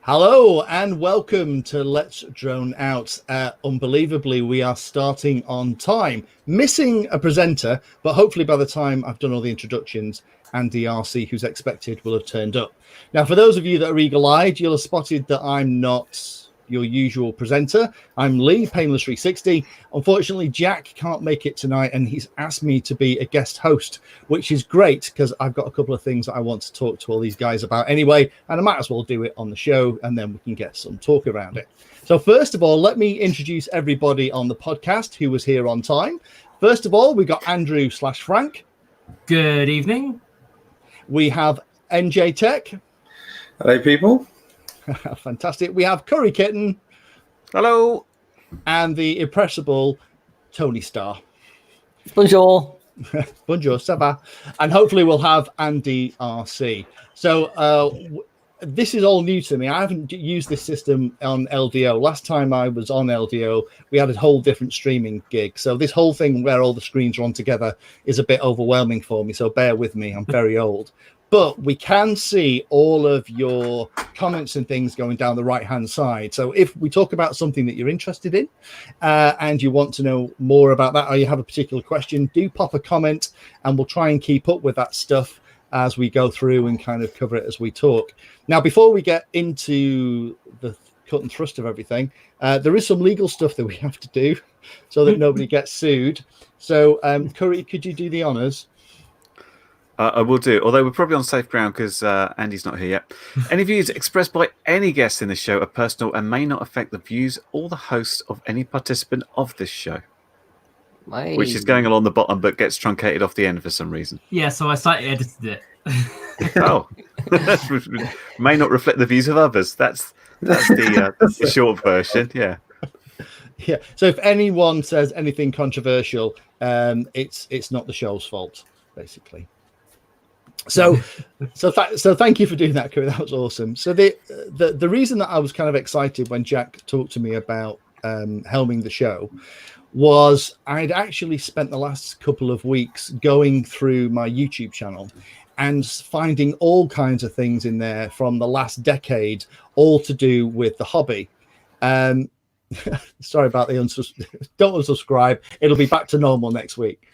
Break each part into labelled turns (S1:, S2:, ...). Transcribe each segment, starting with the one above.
S1: Hello and welcome to Let's Drone Out. Unbelievably, we are starting on time. Missing a presenter, but hopefully by the time I've done all the introductions, Andy RC, who's expected, will have turned up. Now, for those of you that are eagle-eyed, you'll have spotted that I'm not your usual presenter. I'm Lee, Painless360. Unfortunately, Jack can't make it tonight, and he's asked me to be a guest host, which is great because I've got a couple of things that I want to talk to all these guys about anyway, and I might as well do it on the show, and then we can get some talk around it. So first of all, let me introduce everybody on the podcast who was here on time. First of all, we got Andrew/Frank.
S2: Good evening.
S1: We have NJ Tech.
S3: Hello, people.
S1: Fantastic. We have Curry Kitten.
S4: Hello.
S1: And the impressible Tony Starr.
S5: Bonjour.
S1: Bonjour, ça va. And hopefully we'll have Andy RC. So this is all new to me. I haven't used this system on LDO. Last time I was on LDO, we had a whole different streaming gig. So this whole thing where all the screens are on together is a bit overwhelming for me. So bear with me. I'm very old. But we can see all of your comments and things going down the right-hand side. So if we talk about something that you're interested in and you want to know more about that, or you have a particular question, do pop a comment and we'll try and keep up with that stuff as we go through and kind of cover it as we talk. Now, before we get into the cut and thrust of everything, there is some legal stuff that we have to do so that nobody gets sued. So, Curry, could you do the honors?
S4: I will do, although we're probably on safe ground because Andy's not here yet. Any views expressed by any guests in the show are personal and may not affect the views or the hosts of any participant of this show. Which is going along the bottom but gets truncated off the end for some reason.
S2: Yeah, so I slightly edited it.
S4: Oh. May not reflect the views of others. That's the short version, yeah.
S1: Yeah, so if anyone says anything controversial, it's not the show's fault, basically. So thank you for doing that, Curry. That was awesome. So the reason that I was kind of excited when Jack talked to me about helming the show was I'd actually spent the last couple of weeks going through my YouTube channel and finding all kinds of things in there from the last decade, all to do with the hobby. Sorry about the don't unsubscribe. It'll be back to normal next week.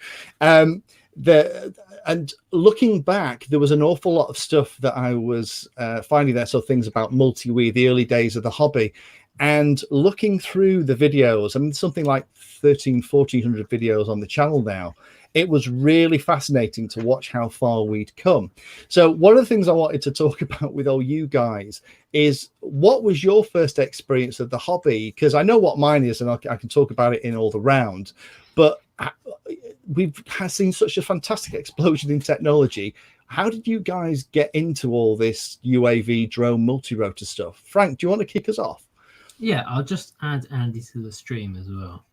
S1: And looking back, there was an awful lot of stuff that I was finding there. So things about multi-wee, the early days of the hobby, and looking through the videos. I mean, something like 1,400 videos on the channel now. It was really fascinating to watch how far we'd come. So one of the things I wanted to talk about with all you guys is what was your first experience of the hobby? Because I know what mine is, and I can talk about it in all the round, but we've seen such a fantastic explosion in technology. How did you guys get into all this UAV drone multi-rotor stuff? Frank, do you want to kick us off?
S2: Yeah, I'll just add Andy to the stream as well.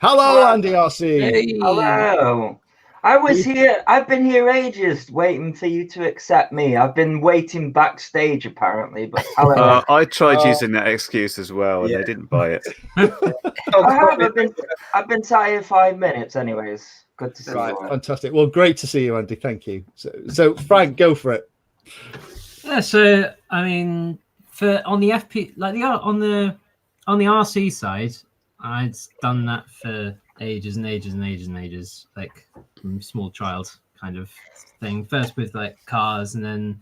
S1: Hello, Andy RC.
S5: Hey.
S3: Hello. I was here. I've been here ages waiting for you to accept me. I've been waiting backstage, apparently. But hello.
S4: I tried using that excuse as well, and they didn't buy it.
S3: I've been sat here 5 minutes, anyways. Good to see
S1: Right,
S3: you.
S1: fantastic. Well, great to see you, Andy. Thank you. So Frank, go for it.
S2: Yeah, so I mean, on the RC side, I'd done that for ages and ages and ages and ages, like small child kind of thing. First with like cars, and then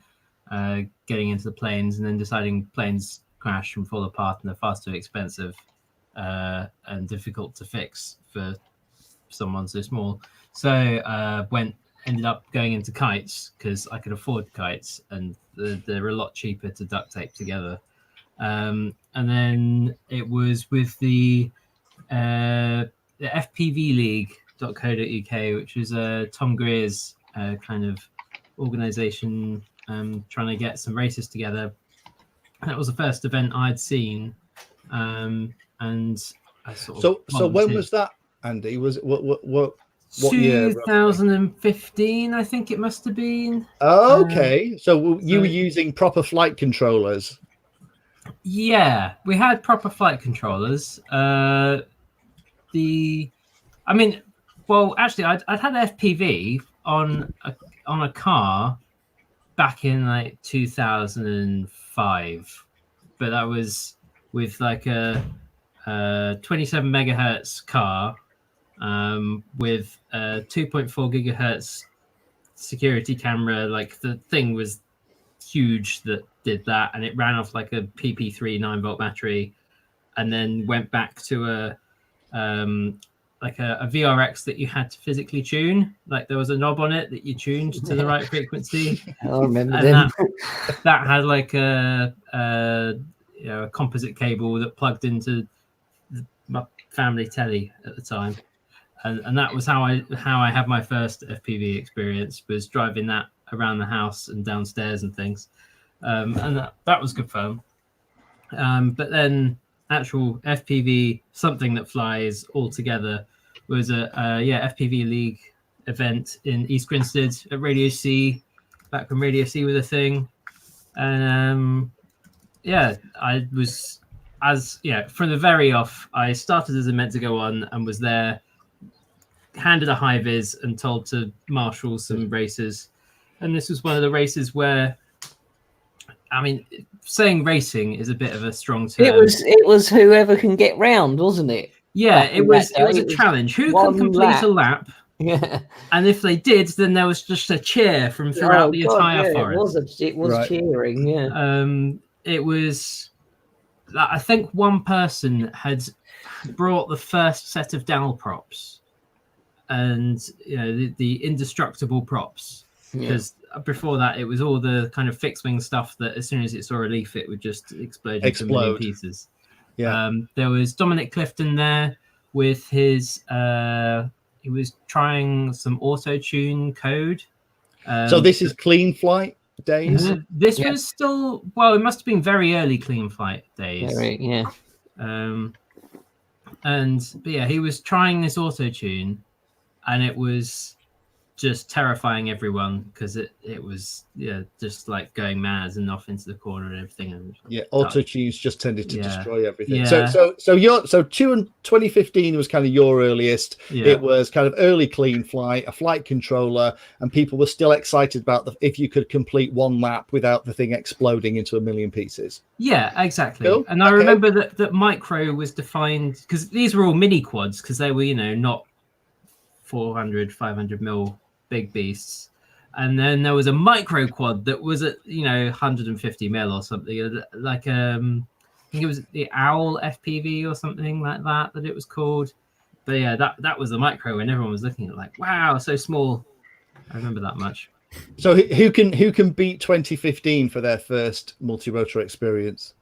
S2: getting into the planes, and then deciding planes crash and fall apart and they're far too expensive and difficult to fix for someone so small. So ended up going into kites because I could afford kites, and they're a lot cheaper to duct tape together. And then it was with the FPV League.co.uk, which was Tom Greer's kind of organization trying to get some races together. And that was the first event I'd seen. And I sort of
S1: So when was that, Andy? Was it what
S2: 2015, I think it must have been.
S1: Oh, okay. So you were using proper flight controllers.
S2: Yeah, we had proper flight controllers. Actually, I'd had FPV on a car back in like 2005, but that was with like a 27 megahertz car with a 2.4 gigahertz security camera. Like the thing was huge that did that, and it ran off like a PP3 9-volt battery, and then went back to a VRX that you had to physically tune. Like there was a knob on it that you tuned to the right frequency.
S5: I remember
S2: And
S5: them.
S2: that had like a composite cable that plugged into my family telly at the time, and that was how I had my first FPV experience, was driving that around the house and downstairs and things, and that was good fun. But then actual FPV, something that flies altogether, was a FPV League event in East Grinstead at Radio C, back when Radio C was a thing. And I was from the very off. I started as a meant to go on and was there, handed a high vis and told to marshal some races. And this was one of the races where, I mean, saying racing is a bit of a strong term.
S5: It was whoever can get round, wasn't it?
S2: Yeah,
S5: Back
S2: it
S5: in
S2: was
S5: that day,
S2: a
S5: it was
S2: challenge. Who
S5: one
S2: could complete a lap?
S5: Yeah.
S2: And if they did, then there was just a cheer from throughout the entire forest.
S5: It was
S1: Right.
S5: cheering, yeah.
S2: It was, I think one person had brought the first set of dowel props, and the indestructible props, because before that it was all the kind of fixed wing stuff that as soon as it saw a leaf it would just explode into a million pieces. There was Dominic Clifton there with his he was trying some auto-tune code.
S1: So this is Clean Flight days?
S2: This was still, well, it must have been very early Clean Flight days. But he was trying this auto-tune, and it was just terrifying everyone, because it was just like going mad and off into the corner and everything. And
S1: auto tunes just tended to destroy everything.
S2: Yeah.
S1: So 2015 was kind of your earliest. It was kind of early Clean Flight, a flight controller, and people were still excited about if you could complete one lap without the thing exploding into a million pieces.
S2: Yeah, exactly.
S1: Cool.
S2: And I remember that micro was defined, because these were all mini quads, because they were not 400, 500 mil big beasts. And then there was a micro quad that was at 150 mil or something, like I think it was the Owl FPV or something like that it was called. But that was the micro, and everyone was looking at it like, wow, so small. I remember that much.
S1: So who can beat 2015 for their first multi-rotor experience?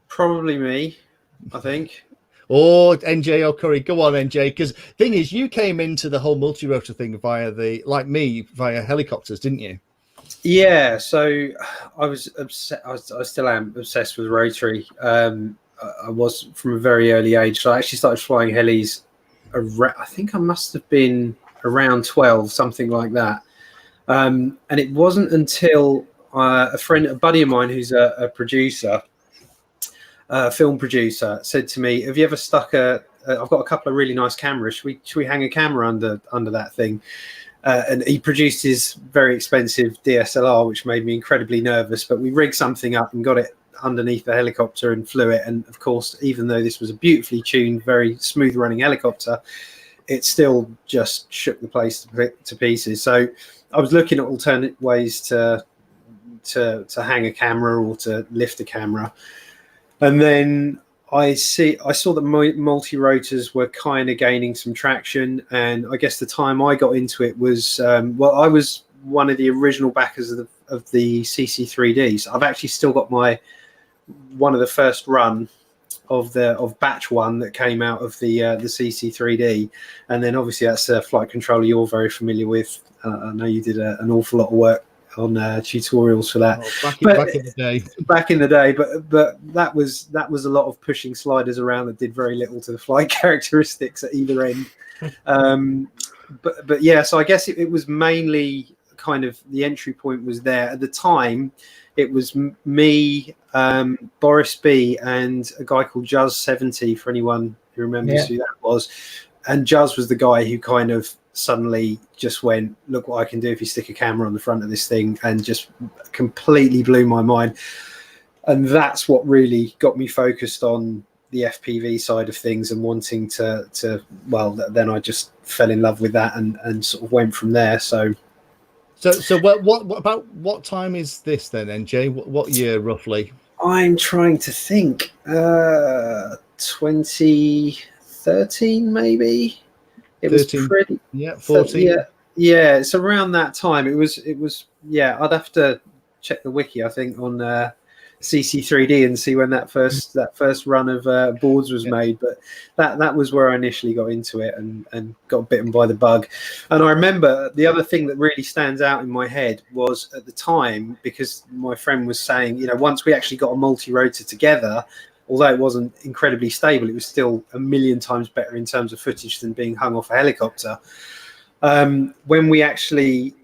S6: Probably me, I think.
S1: Or NJ or Curry, go on, NJ. Because thing is, you came into the whole multi-rotor thing via helicopters, didn't you?
S6: Yeah. So I was obsessed. I still am obsessed with rotary. I was from a very early age. So I actually started flying helis. I think I must have been around 12, something like that. And it wasn't until a buddy of mine, who's a producer. Film producer, said to me, have you ever stuck I've got a couple of really nice cameras, should we hang a camera under that thing? And he produced his very expensive DSLR, which made me incredibly nervous, but we rigged something up and got it underneath the helicopter and flew it. And of course, even though this was a beautifully tuned, very smooth running helicopter, it still just shook the place to pieces. So I was looking at alternate ways to hang a camera or to lift a camera. And then I saw that multi-rotors were kind of gaining some traction. And I guess the time I got into it was, I was one of the original backers of the CC3Ds. I've actually still got one of the first run of batch one that came out of the CC3D. And then obviously that's a flight controller you're very familiar with. I know you did an awful lot of work on tutorials for that. Back in the day, but that was a lot of pushing sliders around that did very little to the flight characteristics at either end. But yeah, so I guess it was mainly kind of the entry point was there at the time. It was me, Boris B, and a guy called Juz 70, for anyone who remembers who that was. And Juz was the guy who kind of suddenly just went, look what I can do if you stick a camera on the front of this thing, and just completely blew my mind. And that's what really got me focused on the FPV side of things and wanting to well, then I just fell in love with that and sort of went from there. So
S1: what about what time is this then, NJ? What year roughly?
S6: I'm trying to think. 2013 maybe. It 13, was pretty.
S1: Yeah, 14.
S6: Yeah, it's around that time. It was. Yeah, I'd have to check the wiki, I think, on CC3D and see when that first run of boards was made. But that was where I initially got into it and got bitten by the bug. And I remember the other thing that really stands out in my head was at the time, because my friend was saying, you know, once we actually got a multi-rotor together, although it wasn't incredibly stable, it was still a million times better in terms of footage than being hung off a helicopter. When we actually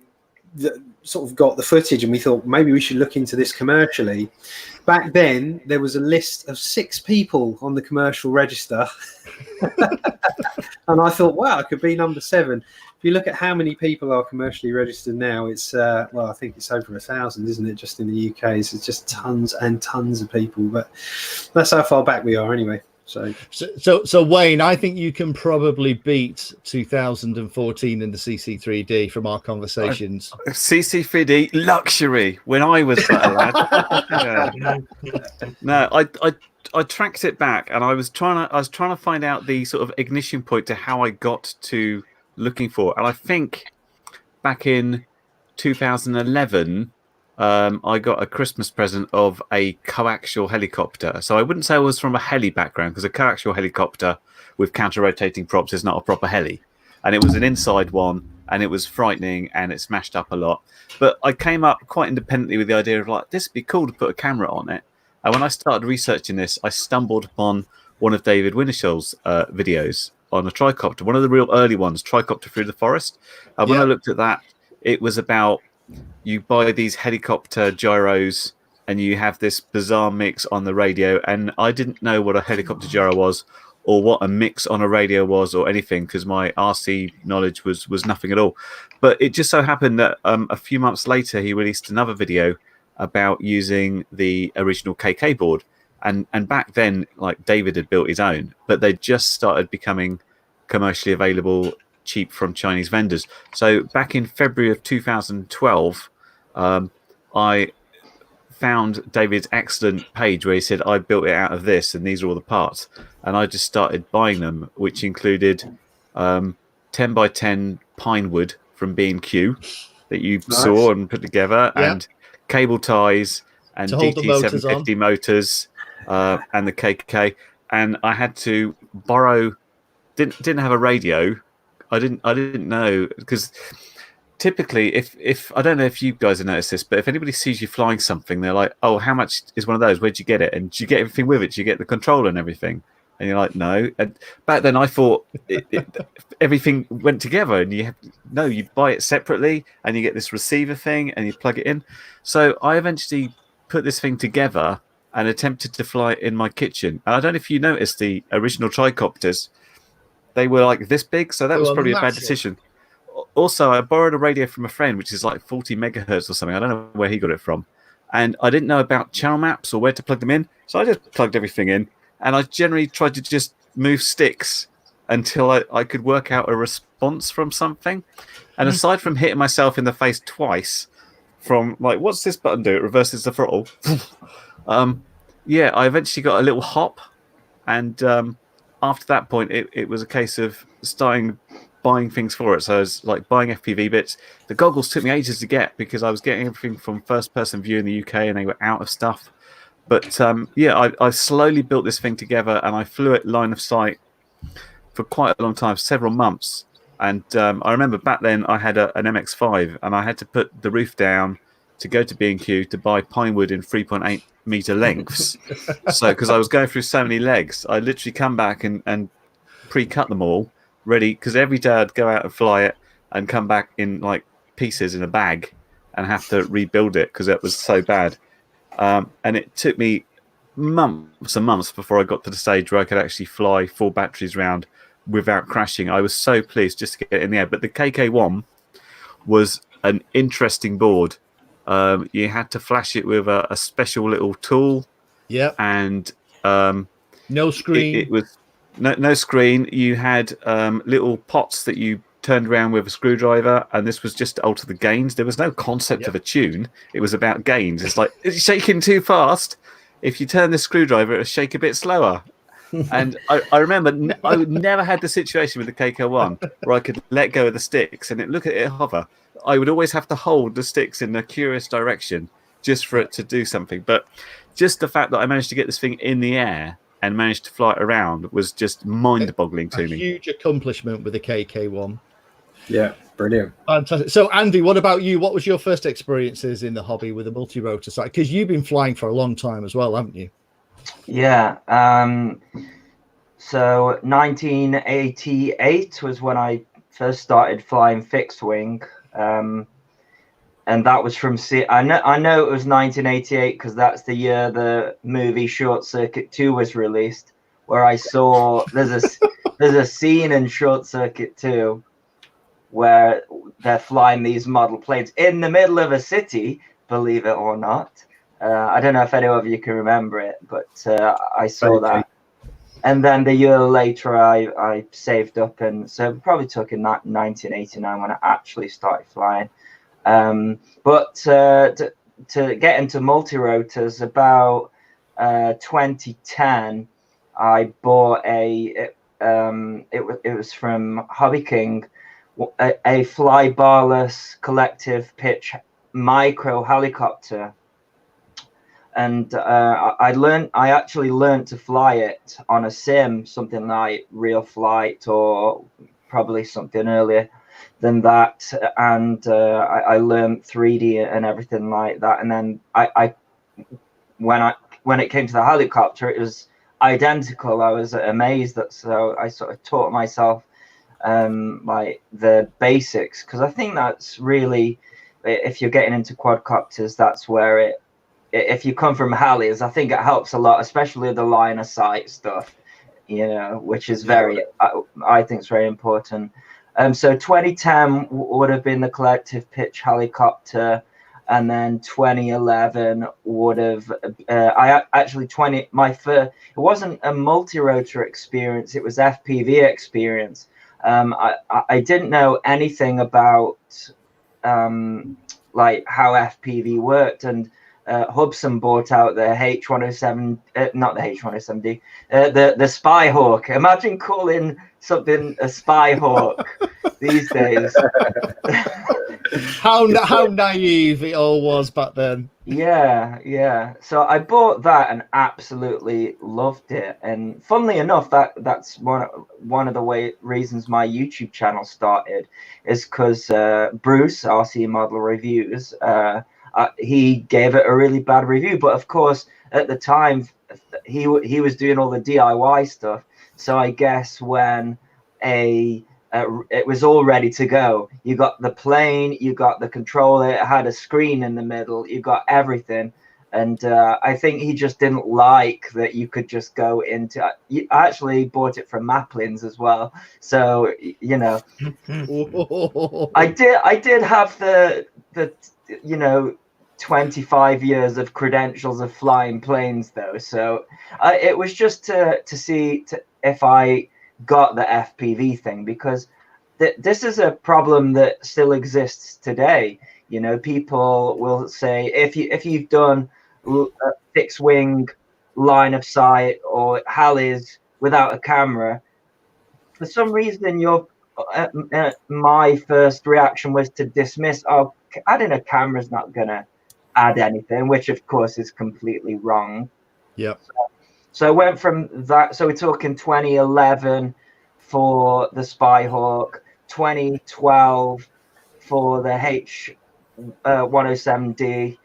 S6: sort of got the footage and we thought maybe we should look into this commercially, back then there was a list of 6 people on the commercial register. And I thought, wow, I could be number 7. If you look at how many people are commercially registered now, it's well, I think it's over 1,000, isn't it, just in the UK? So it's just tons and tons of people, but that's how far back we are anyway. So
S1: Wayne, I think you can probably beat 2014 in the CC3D from our conversations.
S4: CC3D luxury when I was a lad. No, I tracked it back, and I was trying to find out the sort of ignition point to how I got to looking for it. And I think back in 2011. I got a Christmas present of a coaxial helicopter. So I wouldn't say I was from a heli background, because a coaxial helicopter with counter-rotating props is not a proper heli. And it was an inside one, and it was frightening, and it smashed up a lot. But I came up quite independently with the idea of, like, this would be cool to put a camera on it. And when I started researching this, I stumbled upon one of David Wintershall's videos on a tricopter, one of the real early ones, Tricopter Through the Forest. And when I looked at that, it was about, you buy these helicopter gyros and you have this bizarre mix on the radio. And I didn't know what a helicopter gyro was, or what a mix on a radio was, or anything, because my RC knowledge was nothing at all. But it just so happened that a few months later, he released another video about using the original KK board. And back then, like, David had built his own, but they just started becoming commercially available cheap from Chinese vendors. So back in February of 2012, I found David's excellent page where he said, I built it out of this and these are all the parts. And I just started buying them, which included 10 by 10 pine wood from B&Q that you saw and put together, and cable ties and DT750 motors and the KK. And I had to borrow, didn't have a radio. I didn't know, because typically, if I don't know if you guys have noticed this, but if anybody sees you flying something, they're like, "Oh, how much is one of those? Where'd you get it? And do you get everything with it? Do you get the controller and everything?" And you're like, "No." And back then, I thought everything went together, and you buy it separately, and you get this receiver thing, and you plug it in. So I eventually put this thing together and attempted to fly it in my kitchen. And I don't know if you noticed the original tricopters. They were like this big, so that was probably a bad decision. Also, I borrowed a radio from a friend, which is like 40 megahertz or something. I don't know where he got it from. And I didn't know about channel maps or where to plug them in. So I just plugged everything in. And I generally tried to just move sticks until I could work out a response from something. And aside from hitting myself in the face twice from, like, what's this button do? It reverses the throttle. I eventually got a little hop. And after that point, it was a case of starting buying things for it. So I was like buying FPV bits. The goggles took me ages to get, because I was getting everything from first person view in the UK and they were out of stuff. But I slowly built this thing together, and I flew it line of sight for quite a long time, several months. And I remember back then I had an MX-5, and I had to put the roof down to go to B&Q to buy pine wood in 3.8 meter lengths. So because I was going through so many legs, I literally come back and pre-cut them all ready, because every day I'd go out and fly it and come back in like pieces in a bag and have to rebuild it because it was so bad. And it took me months and months before I got to the stage where I could actually fly full batteries round without crashing. I was so pleased just to get it in the air. But the KK1 was an interesting board. You had to flash it with a special little tool.
S1: Yep.
S4: And
S1: no screen.
S4: It was no screen. You had little pots that you turned around with a screwdriver, and this was just to alter the gains. There was no concept of a tune. It was about gains. It's like, it's shaking too fast. If you turn the screwdriver, it'll shake a bit slower. And I remember I never had the situation with the KK1 where I could let go of the sticks and look at it hover. I would always have to hold the sticks in a curious direction just for it to do something. But just the fact that I managed to get this thing in the air and managed to fly it around was just mind-boggling to me.
S1: Huge accomplishment with the KK1.
S6: Yeah, brilliant.
S1: Fantastic. So, Andy, what about you? What was your first experiences in the hobby with a multi-rotor site? Because you've been flying for a long time as well, haven't you?
S3: Yeah. So 1988 was when I first started flying fixed wing. And that was from I know it was 1988 because that's the year the movie Short Circuit 2 was released, where I saw there's a scene in Short Circuit 2 where they're flying these model planes in the middle of a city, believe it or not. I don't know if any of you can remember it, but I saw that. And then the year later, I saved up, and so it probably took in 1989 when I actually started flying. But to get into multirotors, about 2010, I bought it was from Hobby King, a fly barless collective pitch micro helicopter. And I actually learned to fly it on a sim, something like Real Flight or probably something earlier than that. And I learned 3D and everything like that. And then when it came to the helicopter, it was identical. I was amazed that, so I sort of taught myself like the basics, because I think that's really, if you're getting into quadcopters, that's where if you come from Hallies, I think it helps a lot, especially the line of sight stuff, which is I think it's very important. So 2010 would have been the collective pitch helicopter, and then 2011 would have it wasn't a multi-rotor experience, it was FPV experience. I didn't know anything about like how FPV worked, and Hubson bought out the H107, not the H107D, the Spyhawk. Imagine calling something a Spyhawk these days.
S1: How naive it all was back then.
S3: Yeah. So I bought that and absolutely loved it. And funnily enough, that's one of the reasons my YouTube channel started, is because Bruce, RC Model Reviews, he gave it a really bad review. But of course, at the time, he was doing all the DIY stuff. So I guess when it was all ready to go, you got the plane, you got the controller, it had a screen in the middle, you got everything. And I think he just didn't like that you could just go into. I actually bought it from Maplins as well, so I did have the 25 years of credentials of flying planes though, so it was just to see if I got the FPV thing, because this is a problem that still exists today. People will say, if you've done a fixed wing line of sight or Hallies without a camera, for some reason my first reaction was to dismiss, adding a camera is not gonna add anything, which of course is completely wrong.
S1: Yep.
S3: So I went from that. So we're talking 2011 for the Spyhawk, 2012 for the H107D.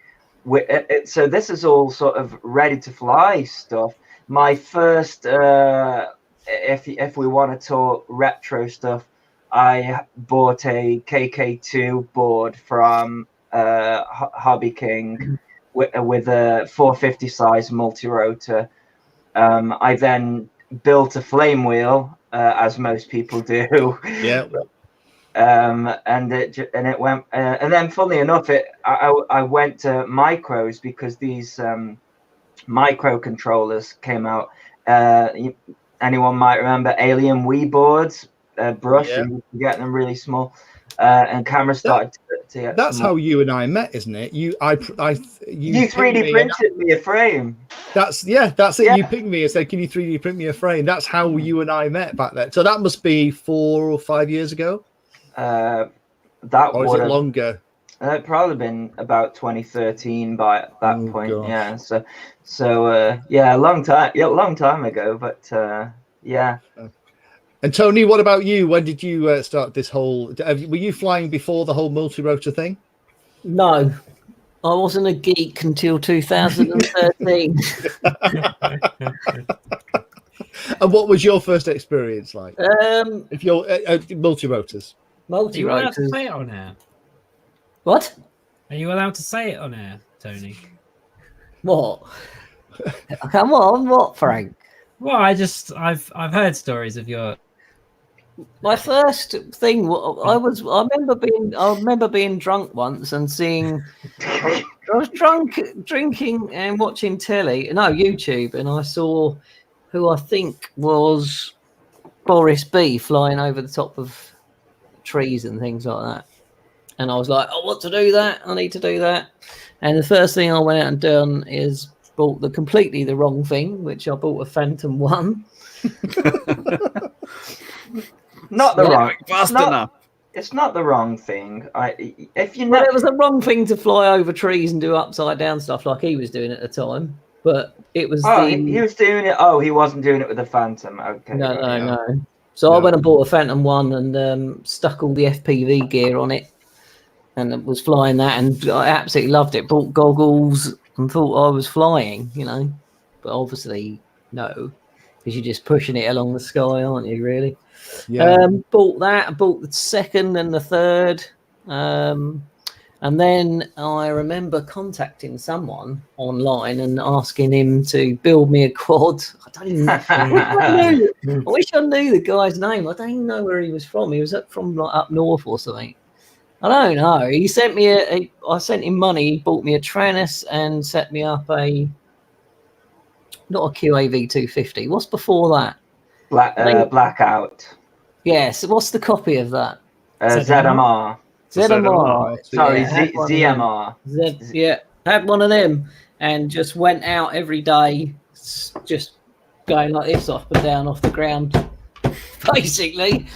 S3: So this is all sort of ready to fly stuff. My first, if we want to talk retro stuff, I bought a KK2 board from Hobby King with a 450 size multi-rotor. I then built a flame wheel as most people do.
S1: Yeah.
S3: And it went, and then funnily enough, I went to micros because these micro controllers came out. Anyone might remember Alien Wii boards, brush,
S1: Yeah.
S3: and you can get them really small. And cameras started to get
S1: That's
S3: small.
S1: how you and I met, isn't it? You
S3: 3D printed me a frame.
S1: That's it.
S3: Yeah.
S1: You pinged me and said, "Can you 3D print me a frame?" That's how you and I met back then. So that must be 4 or 5 years ago.
S3: That
S1: Or is
S3: would
S1: it
S3: have
S1: longer?
S3: probably been about 2013 by that
S1: Oh,
S3: point.
S1: gosh.
S3: Yeah. So yeah, a long time ago. But yeah.
S1: And Tony, what about you? When did you start this whole? Were you flying before the whole multi-rotor thing?
S5: No, I wasn't a geek until 2013.
S1: And what was your first experience like? If you're multi-rotors,
S7: Are you allowed to
S5: Multirotors.
S7: say it on air?
S5: What?
S7: Are you allowed to say it on air, Tony?
S5: What? Come on, what, Frank?
S7: Well, I've heard stories of your.
S5: My first thing, I remember being drunk once and seeing. I was drinking and watching telly, no, YouTube, and I saw who I think was Boris B flying over the top of trees and things like that. And I was like, I want to do that. I need to do that. And the first thing I went out and done is bought completely the wrong thing, which I bought a Phantom 1.
S3: Not the wrong.
S4: Enough.
S3: It's not the wrong thing. If you know,
S5: Well, it was the wrong thing to fly over trees and do upside down stuff like he was doing at the time. But it was
S3: he was doing it. Oh, he wasn't doing it with the Phantom. Okay.
S5: No. So I went and bought a Phantom 1 and stuck all the FPV gear on it and was flying that, and I absolutely loved it. Bought goggles and thought I was flying, but obviously no, because you're just pushing it along the sky, aren't you, really?
S1: yeah.
S5: Bought that, bought the second and the third, and then I remember contacting someone online and asking him to build me a quad. I don't even know. I wish I knew the guy's name. I don't even know where he was from. He was from like up north or something. I don't know. He sent me I sent him money. He bought me a Tranus and set me up not a QAV 250. What's before that?
S3: Blackout.
S5: Yes. What's the copy of that?
S3: ZMR.
S5: ZMR.
S3: Sorry,
S5: Yeah,
S3: ZMR.
S5: Yeah, had one of them and just went out every day, just going like this up and down off the ground, basically.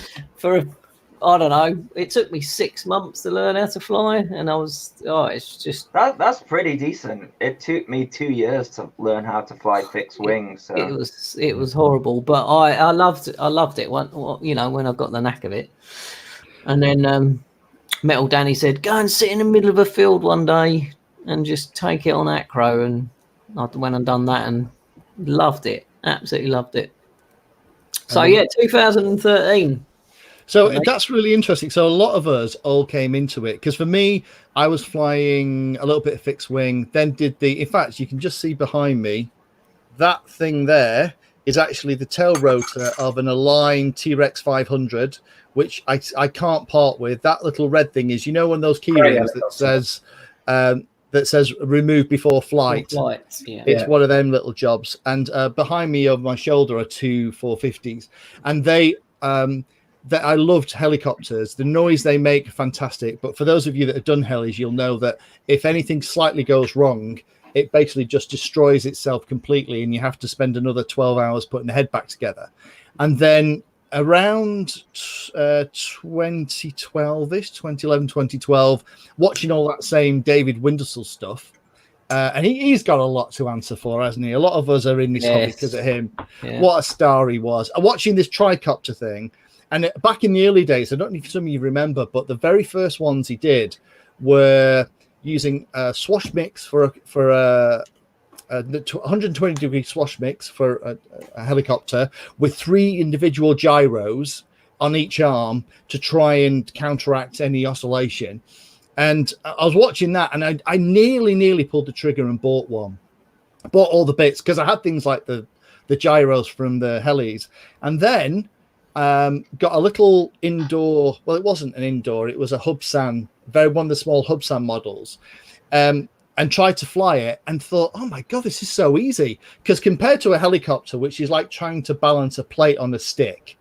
S5: I don't know. It took me 6 months to learn how to fly, and it's just
S3: That's pretty decent. It took me 2 years to learn how to fly fixed wings. So.
S5: it was horrible, but I loved it when I got the knack of it. And then Metal Danny said, "Go and sit in the middle of a field one day and just take it on acro." And I went and done that and loved it. Absolutely loved it. So yeah, 2013.
S1: So that's really interesting. So a lot of us all came into it because for me, I was flying a little bit of fixed wing, then in fact, you can just see behind me, that thing there is actually the tail rotor of an aligned T-Rex 500, which I can't part with. That little red thing is, one of those key rings that says remove before flight.
S5: Yeah.
S1: It's one of them little jobs. And behind me over my shoulder are two 450s. And I loved helicopters. The noise they make, fantastic. But for those of you that have done helis, you'll know that if anything slightly goes wrong, it basically just destroys itself completely, and you have to spend another 12 hours putting the head back together. And then around 2012-ish, 2011, 2012, watching all that same David Windusel stuff, and he's got a lot to answer for, hasn't he? A lot of us are in this hobby because of him. Yeah. What a star he was. Watching this tricopter thing, and back in the early days, I don't know if some of you remember, but the very first ones he did were using swash mix for a 120-degree swash mix for a helicopter with 3 individual gyros on each arm to try and counteract any oscillation. And I was watching that, and I nearly pulled the trigger and bought one. I bought all the bits because I had things like the gyros from the helis. And then got a little indoor. Well, it wasn't an indoor; it was a Hubsan, one of the small Hubsan models, and tried to fly it, and thought, "Oh my god, this is so easy!" Because compared to a helicopter, which is like trying to balance a plate on a stick,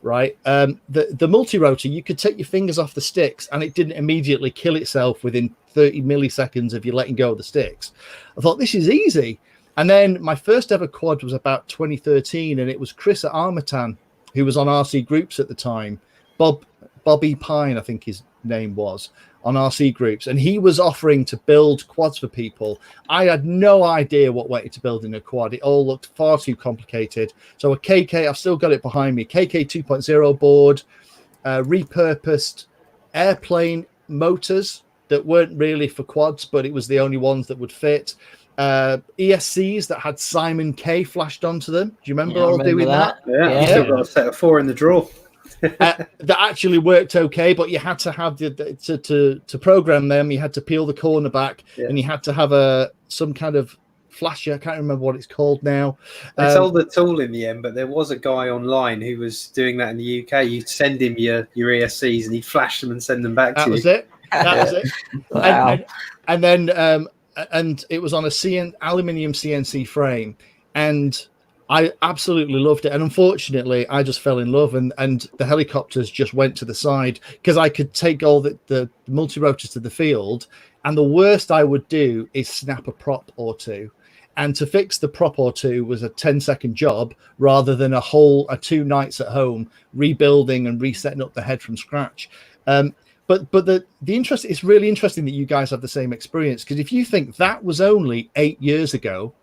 S1: right? The multi-rotor, you could take your fingers off the sticks, and it didn't immediately kill itself within 30 milliseconds of you letting go of the sticks. I thought, this is easy. And then my first ever quad was about 2013, and it was Chris at Armatan, who was on RC Groups at the time. Bobby Pine, I think his name was, on RC Groups. And he was offering to build quads for people. I had no idea what went into building a quad. It all looked far too complicated. So a KK, I've still got it behind me, KK 2.0 board, repurposed airplane motors that weren't really for quads, but it was the only ones that would fit. ESCs that had Simon K flashed onto them. Do you remember doing that?
S6: Yeah, I've still got a set of 4 in the drawer.
S1: That actually worked okay, but you had to have to program them. You had to peel the corner back, and you had to have some kind of flasher. I can't remember what it's called now.
S6: They sold the tool in the end, but there was a guy online who was doing that in the UK. You'd send him your ESCs, and he'd flash them and send them back to you.
S1: That was it. That was it.
S5: Wow.
S1: And then and it was on a aluminium CNC frame, and I absolutely loved it. And unfortunately, I just fell in love, and the helicopters just went to the side because I could take all the multi-rotors to the field. And the worst I would do is snap a prop or two. And to fix the prop or two was a 10-second job rather than a 2 nights at home rebuilding and resetting up the head from scratch. But the interest, it's really interesting that you guys have the same experience, because if you think that was only 8 years ago,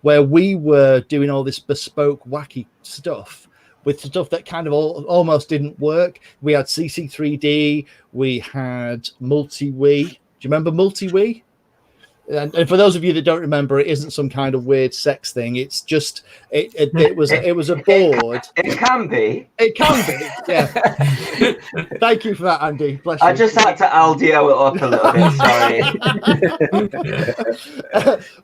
S1: where we were doing all this bespoke, wacky stuff with stuff that kind of almost didn't work. We had CC3D, we had Multi-Wii. Do you remember Multi-Wii? And for those of you that don't remember, it isn't some kind of weird sex thing. It's just it was a board.
S3: It can be.
S1: It can be. Yeah. Thank you for that, Andy. Bless you.
S3: I just had to LDO it up a little bit. Sorry.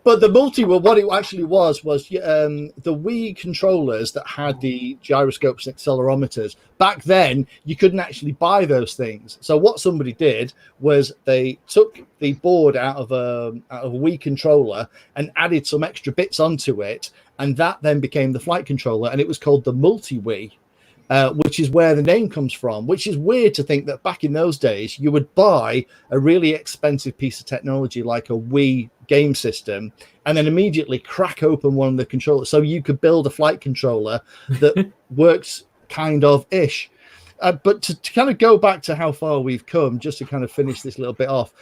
S1: But the what it actually was the Wii controllers that had the gyroscopes and accelerometers. Back then, you couldn't actually buy those things. So what somebody did was they took the board out of a Wii controller and added some extra bits onto it, and that then became the flight controller, and it was called the Multi-Wii, which is where the name comes from. Which is weird to think that back in those days you would buy a really expensive piece of technology like a Wii game system and then immediately crack open one of the controllers so you could build a flight controller that works kind of ish. But to kind of go back to how far we've come, just to kind of finish this little bit off,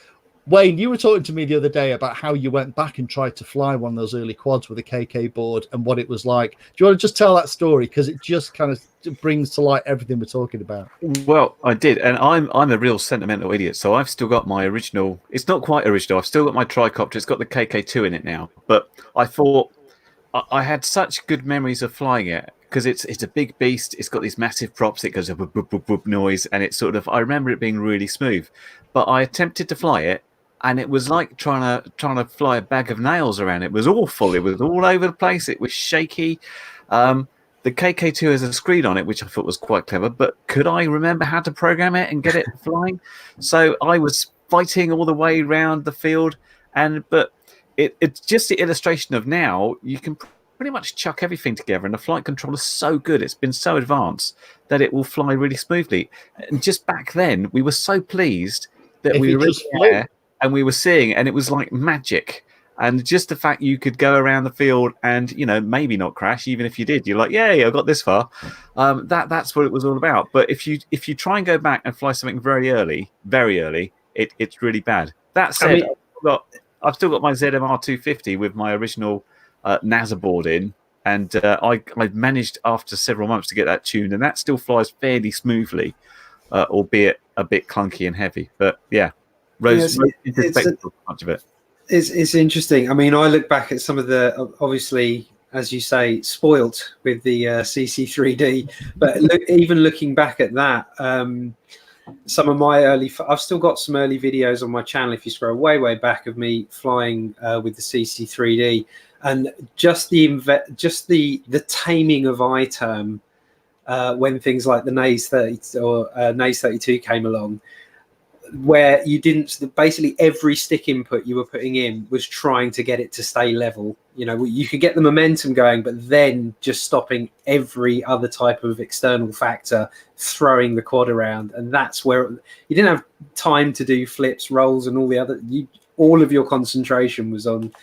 S1: Wayne, you were talking to me the other day about how you went back and tried to fly one of those early quads with a KK board and what it was like. Do you want to just tell that story? Because it just kind of brings to light everything we're talking about.
S4: Well, I did, and I'm a real sentimental idiot, so I've still got my original. It's not quite original. I've still got my tricopter. It's got the KK2 in it now. But I thought I had such good memories of flying it because it's a big beast. It's got these massive props. It goes a whoop, whoop, whoop, whoop noise, and it's sort of. I remember it being really smooth, but I attempted to fly it. And it was like trying to fly a bag of nails around. It was awful. It was all over the place. It was shaky. The KK2 has a screen on it, which I thought was quite clever. But could I remember how to program it and get it flying? So I was fighting all the way around the field. But it's just the illustration of now you can pretty much chuck everything together. And the flight controller is so good. It's been so advanced that it will fly really smoothly. And just back then, we were so pleased that we were in the air. And we were seeing, and it was like magic. And just the fact you could go around the field and, maybe not crash, even if you did, you're like, yay, I got this far. That's what it was all about. But if you try and go back and fly something very early, it's really bad. That said, I've still got my ZMR 250 with my original NASA board in. And I managed after several months to get that tuned, and that still flies fairly smoothly, albeit a bit clunky and heavy. But yeah. Much of it.
S6: It's interesting. I mean, I look back at some of the, obviously, as you say, spoilt with the CC3D. But even looking back at that, some of my I've still got some early videos on my channel. If you scroll way back of me flying with the CC3D, and just the taming of I-term when things like the Naze 30 or Naze 32 came along, where you didn't, basically every stick input you were putting in was trying to get it to stay level. You know, you could get the momentum going, but then just stopping every other type of external factor, throwing the quad around. And that's where you didn't have time to do flips, rolls, and all the other, all of your concentration was on,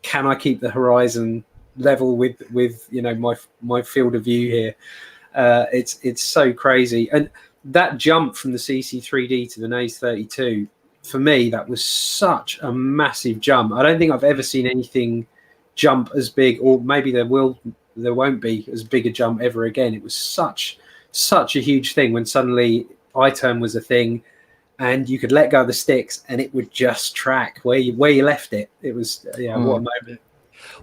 S6: can I keep the horizon level with you know, my field of view here. It's so crazy. And that jump from the CC3D to the Naze 32, for me, that was such a massive jump. I don't think I've ever seen anything jump as big, or maybe there won't be as big a jump ever again. It was such a huge thing when suddenly iTurn was a thing, and you could let go of the sticks and it would just track where you left it. It was what a moment.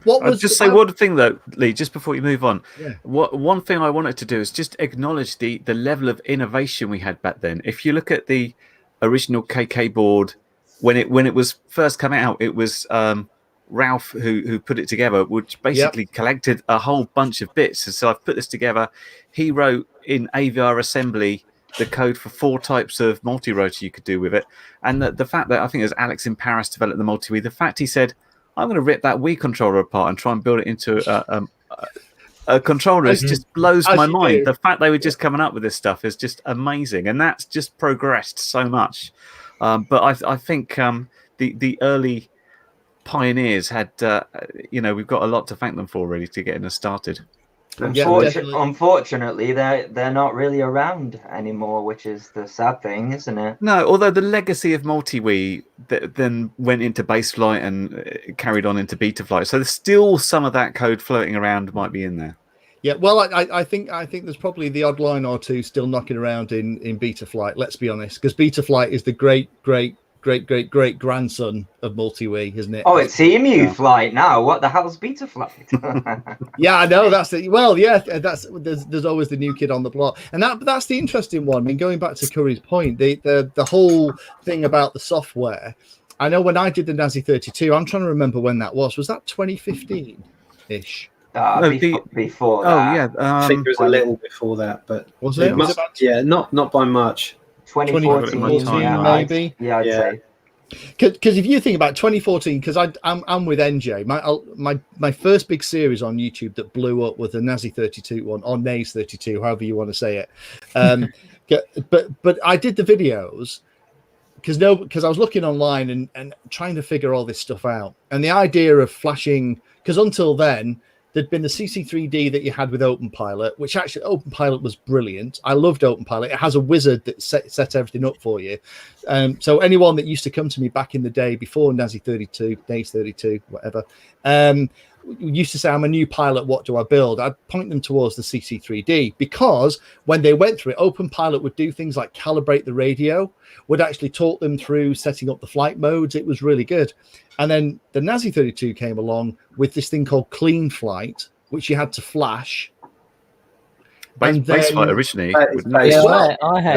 S4: I'll just say one thing though, Lee, just before you move on.
S1: Yeah.
S4: One thing I wanted to do is just acknowledge the level of innovation we had back then. If you look at the original KK board, when it was first coming out, it was Ralph who put it together, which basically collected a whole bunch of bits. And so I've put this together. He wrote in AVR assembly the code for 4 types of multirotor you could do with it. And the fact that I think it was Alex in Paris developed the multi-Wii, the fact he said, I'm going to rip that Wii controller apart and try and build it into a controller. It just blows my mind. The fact they were just coming up with this stuff is just amazing. And that's just progressed so much. But I think the early pioneers had, we've got a lot to thank them for, really, to getting us started.
S3: Unfortunately, they're not really around anymore, which is the sad thing, isn't it?
S4: No, although the legacy of Multi-Wii then went into BetaFlight and carried on into BetaFlight, so there's still some of that code floating around, might be in there. Yeah,
S1: well, I think there's probably the odd line or two still knocking around in BetaFlight. Let's be honest, because BetaFlight is the great grandson of Multi-Wii, isn't it?
S3: Oh, it's Emu Flight now. What the hell's BetaFlight?
S1: Yeah, I know. That's it. Well, yeah, there's always the new kid on the block, and that's the interesting one. I mean, going back to Curry's point, the whole thing about the software. I know when I did the Nazi 32, I'm trying to remember when that was. Was that 2015 ish?
S3: Before that.
S4: Oh yeah,
S6: I think it was a little before that, but
S1: was it?
S6: Yeah, not by much.
S3: 2014,
S1: maybe.
S3: Yeah, I'd say.
S1: Because if you think about 2014, because I'm with NJ, my first big series on YouTube that blew up was the Nazi 32 one, or Naze 32, however you want to say it. But I did the videos because I was looking online and trying to figure all this stuff out, and the idea of flashing, because until then there'd been the CC3D that you had with OpenPilot, which actually OpenPilot was brilliant. I loved OpenPilot. It has a wizard that set everything up for you. So anyone that used to come to me back in the day before Nazi 32, Naze 32, whatever, used to say, I'm a new pilot, what do I build? I'd point them towards the CC3D, because when they went through it, OpenPilot would do things like calibrate the radio, would actually talk them through setting up the flight modes. It was really good. And then the Nazi 32 came along with this thing called Clean Flight, which you had to flash.
S4: BetaFlight originally.
S5: I had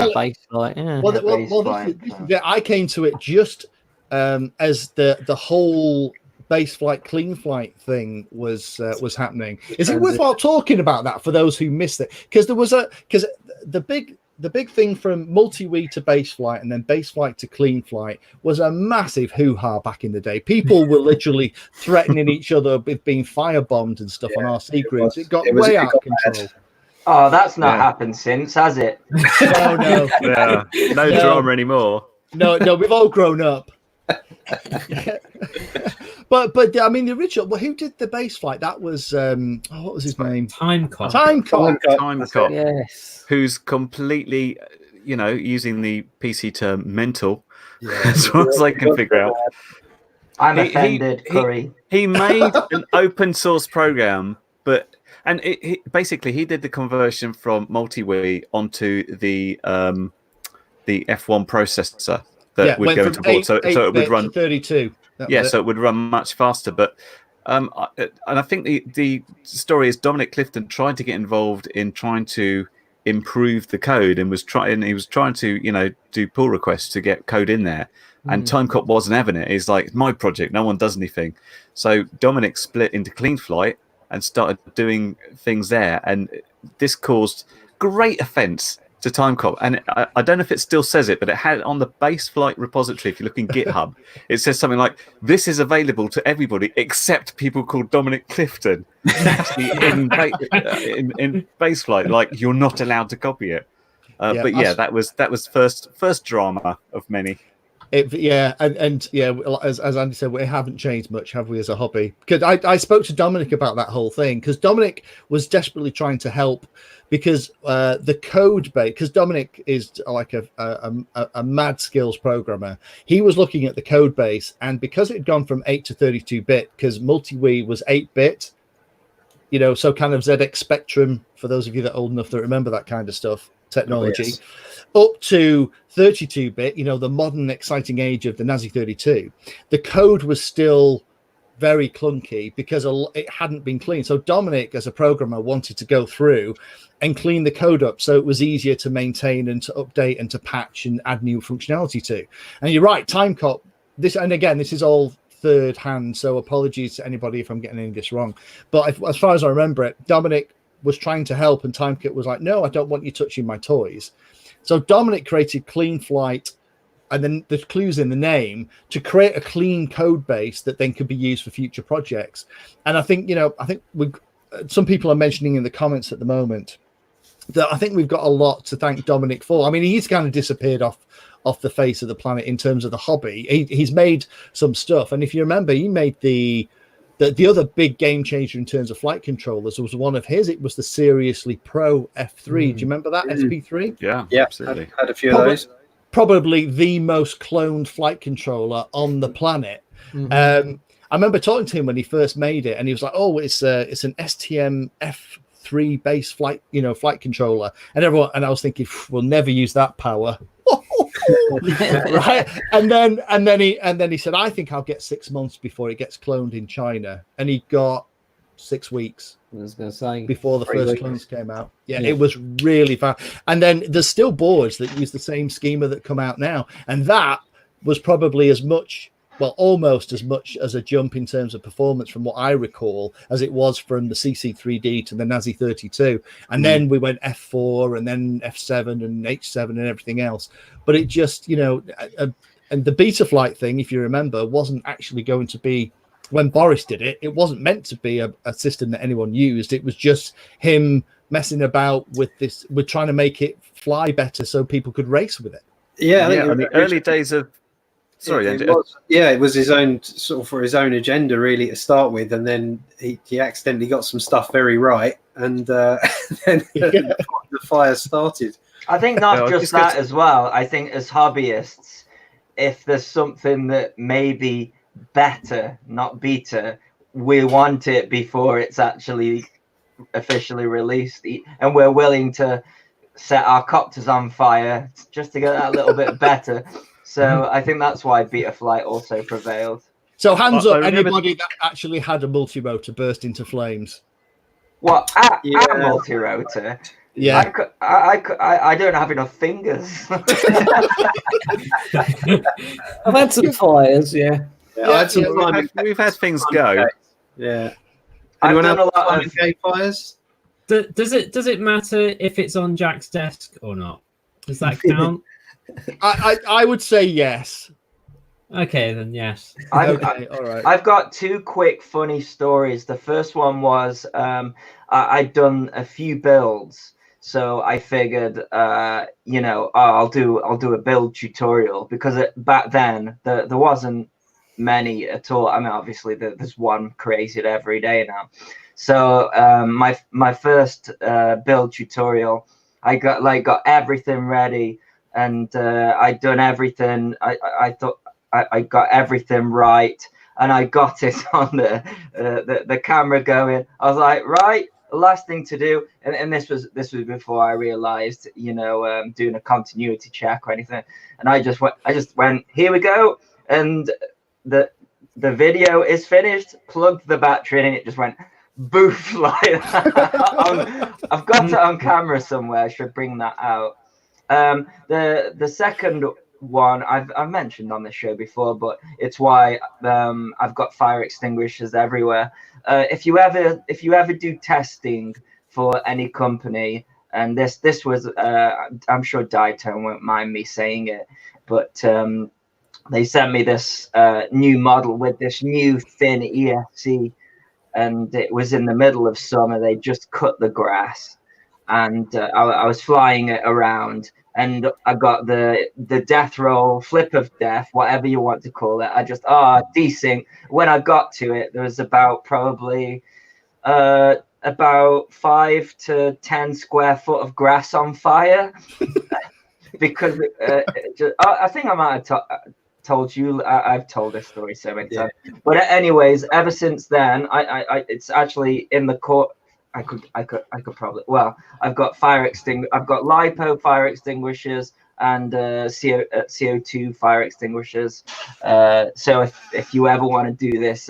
S5: BetaFlight. Yeah.
S1: I came to it just as the whole BetaFlight Clean Flight thing was happening. Is it worthwhile talking about that for those who missed it? Because the big thing from Multi-Wii to BetaFlight and then BetaFlight to Clean Flight was a massive hoo-ha back in the day. People were literally threatening each other with being firebombed and stuff on RC groups. It got way out of control.
S3: Oh, that's not happened since, has it?
S1: No.
S4: Yeah. No drama anymore.
S1: No, we've all grown up. but I mean, the original. Well, who did the BetaFlight? That was what was his name?
S7: Timecop.
S4: Timecop.
S5: Yes.
S4: Who's completely, using the PC term, mental, as far as I can figure out.
S3: I'm offended, Curry.
S4: He made an open source program, and basically he did the conversion from Multi-Wii onto the F1 processor that would go into board, so it would run
S1: 32.
S4: So it would run much faster. But and I think the story is Dominic Clifton tried to get involved in trying to improve the code, and he was trying to do pull requests to get code in there, and Timecop wasn't having it. He's like, my project, no one does anything. So Dominic split into Clean Flight and started doing things there, and this caused great offence to Timecop, and I don't know if it still says it, but it had on the BetaFlight repository. If you look in GitHub, it says something like, "This is available to everybody except people called Dominic Clifton." Actually, in BetaFlight, like you're not allowed to copy it. But yeah, that was first drama of many.
S1: And as Andy said, we haven't changed much, have we, as a hobby? Because I spoke to Dominic about that whole thing, because Dominic was desperately trying to help, because the code base, because Dominic is like a mad skills programmer. He was looking at the code base, and because it had gone from 8 to 32-bit, because Multi-Wii was 8-bit, you know, so kind of ZX Spectrum, for those of you that are old enough to remember that kind of stuff, technology.
S6: Yes.
S1: Up to 32-bit, you know, the modern exciting age of the Nazi 32, the code was still very clunky because it hadn't been cleaned. So Dominic, as a programmer, wanted to go through and clean the code up so it was easier to maintain and to update and to patch and add new functionality to. And you're right, Timecop, this is all third hand, so apologies to anybody if I'm getting any of this wrong. But as far as I remember it, Dominic was trying to help, and Timecop was like, no, I don't want you touching my toys. So Dominic created Clean Flight, and then the clues in the name, to create a clean code base that then could be used for future projects. And I think, some people are mentioning in the comments at the moment that I think we've got a lot to thank Dominic for. I mean, he's kind of disappeared off the face of the planet in terms of the hobby. He's made some stuff, and if you remember, he made the other big game changer in terms of flight controllers was one of his. It was the Seriously Pro F3. Do you remember that SP3?
S4: Yeah, absolutely.
S6: Had a few of those.
S1: Probably the most cloned flight controller on the planet. I remember talking to him when he first made it, and he was like, "Oh, it's an STM F3 base flight controller," and I was thinking, "We'll never use that power." Right, and then he said, "I think I'll get 6 months before it gets cloned in China," and he got 6 weeks.
S5: I was going to say
S1: before the first clones came out. Yeah, it was really fast. And then there's still boards that use the same schema that come out now, and that was probably almost as much as a jump in terms of performance from what I recall as it was from the CC3D to the Nazi 32. And then we went F4 and then F7 and H7 and everything else. But it just, and the BetaFlight thing, if you remember, wasn't actually going to be, when Boris did it, it wasn't meant to be a system that anyone used. It was just him messing about with trying to make it fly better so people could race with it.
S6: Yeah,
S4: in the early days of... Sorry,
S6: it was his own sort of for his own agenda really to start with, and then he accidentally got some stuff very right, and then the fire started.
S3: I think not just that as well. I think as hobbyists, if there's something that may be better, not beta, we want it before it's actually officially released, and we're willing to set our copters on fire just to get that a little bit better. So I think that's why BetaFlight also prevailed.
S1: So hands up, anybody that actually had a multirotor burst into flames.
S3: What? A multirotor?
S1: Yeah.
S3: I don't have enough fingers.
S5: I've had some fires, yeah.
S4: We've had things go.
S6: Yeah.
S3: I've done a lot of
S6: fires.
S7: Does it matter if it's on Jack's desk or not? Does that count?
S1: I would say yes.
S7: Okay, then yes.
S1: All right.
S3: I've got two quick funny stories. The first one was I'd done a few builds, so I figured I'll do a build tutorial, because back then there wasn't many at all. I mean, obviously there's one created every day now. So my first build tutorial, I got everything ready. And I'd done everything. I thought I got everything right, and I got it on the camera going. I was like, right, the last thing to do, and this was before I realized, doing a continuity check or anything. And I just went, here we go, and the video is finished. Plugged the battery in, and it just went boof like that. I've got it on camera somewhere. I should bring that out. The second one I've mentioned on the show before, but it's why I've got fire extinguishers everywhere. If you ever do testing for any company, and this was I'm sure Diatone won't mind me saying it, but they sent me this new model with this new thin ESC, and it was in the middle of summer. They just cut the grass, and I was flying it around, and I got the death roll, flip of death, whatever you want to call it. I just desync. When I got to it, there was about probably about 5 to 10 square foot of grass on fire because I think I might have told you. I've told this story so many times, but anyways, ever since then, I it's actually in the court. I could probably, well, I've got I've got LiPo fire extinguishers and CO2 fire extinguishers. So if you ever want to do this,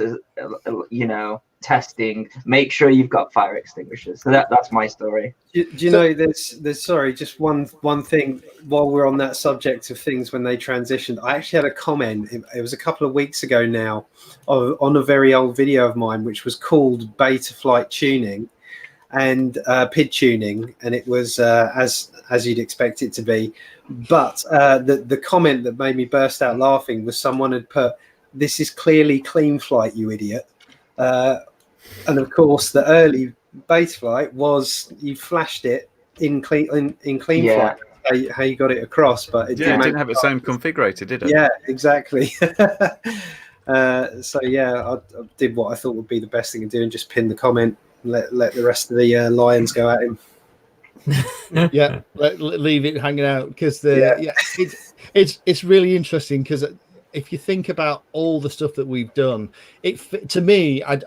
S3: testing, make sure you've got fire extinguishers. So that's my story.
S6: Do you know, there's sorry, just one thing while we're on that subject of things when they transitioned. I actually had a comment, it was a couple of weeks ago now, on a very old video of mine, which was called BetaFlight tuning and PID tuning, and it was as you'd expect it to be. But the comment that made me burst out laughing was someone had put, "This is clearly clean flight, you idiot." And of course, the early BetaFlight was you flashed it in clean flight. How you got it across, but it didn't have its own configurator, did it? Yeah, exactly. So I did what I thought would be the best thing to do and just pin the comment. Let the rest of the lions go at him.
S1: Leave it hanging out, because it's really interesting, because if you think about all the stuff that we've done, to me, and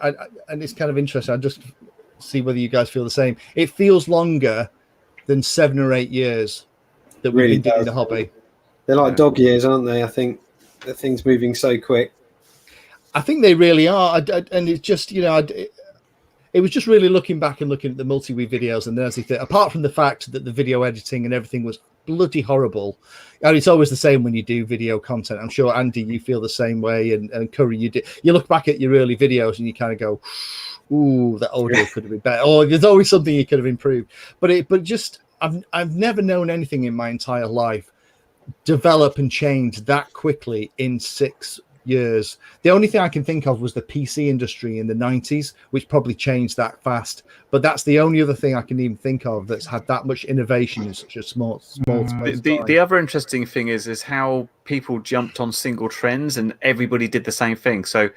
S1: it's kind of interesting. I just see whether you guys feel the same. It feels longer than 7 or 8 years that we've been doing the hobby.
S6: They're like dog years, aren't they? I think the thing's moving so quick.
S1: I think they really are, and it's just it was just really looking back and looking at the multi-weave videos, and there's the thing. Apart from the fact that the video editing and everything was bloody horrible, and it's always the same when you do video content. I'm sure, Andy, you feel the same way, and Curry, you look back at your early videos and you kind of go, "Ooh, that audio could have been better," or there's always something you could have improved. But I've never known anything in my entire life develop and change that quickly in 6 years. The only thing I can think of was the PC industry in the 90s, which probably changed that fast. But that's the only other thing I can even think of that's had that much innovation in such a small space.
S4: The other interesting thing is how people jumped on single trends and everybody did the same thing. So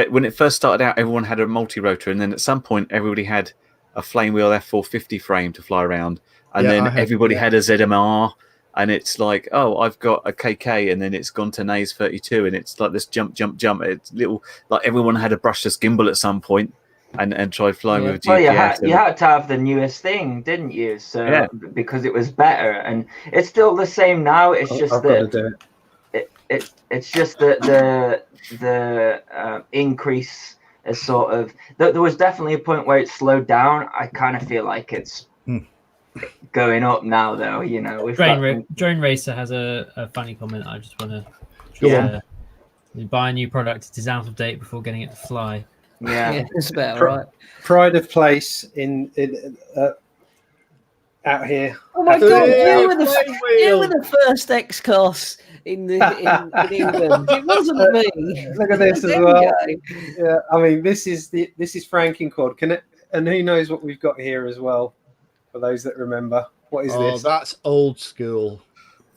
S4: when it first started out, everyone had a multi-rotor, and then at some point everybody had a flame wheel F450 frame to fly around, and then everybody had a ZMR. And it's like, oh, I've got a KK, and then it's gone to Naze 32, and it's like this jump. It's little, like everyone had a brushless gimbal at some point, and tried flying with a GPS.
S3: Well, you had to have the newest thing, didn't you? So because it was better, and it's still the same now. It's just it's just the increase is sort of. There was definitely a point where it slowed down. I kind of feel like it's going up now, though.
S7: Drone Racer has a funny comment. I just want to buy a new product. It is out of date before getting it to fly.
S5: Yeah, it's about right.
S6: Pride of place in out here.
S5: Oh my god! You were the first X-Class in England. It wasn't me.
S6: Look at this as well. Yeah, I mean, this is Franking Quad. And who knows what we've got here as well? For those that remember, what is this?
S1: Oh, that's old school.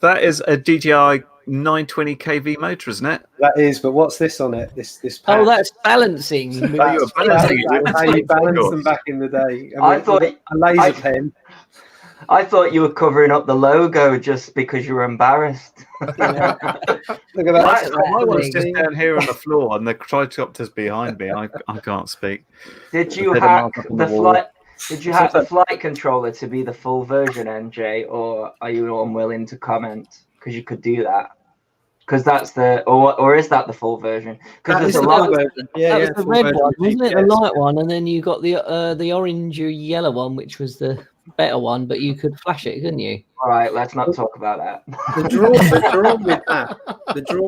S4: That is a DJI 920 kV motor, isn't it?
S6: That is, but what's this on it? This
S5: patch? Oh, that's balancing.
S6: How you balance them back in the day.
S3: I thought
S6: a laser pen.
S3: I thought you were covering up the logo just because you were embarrassed.
S6: Look at that.
S4: I was just down here on the floor, and the Triceratops behind me. I can't speak.
S3: Did you hack the flight? Did you have the flight controller to be the full version, NJ, or are you unwilling to comment? Because you could do that. Because that's or is that the full version? Because there's a lot.
S5: That was the red one, wasn't it? The light one, and then you got the orange or yellow one, which was the better one, but you could flash it, couldn't you?
S3: All right, let's not talk about that.
S6: The draw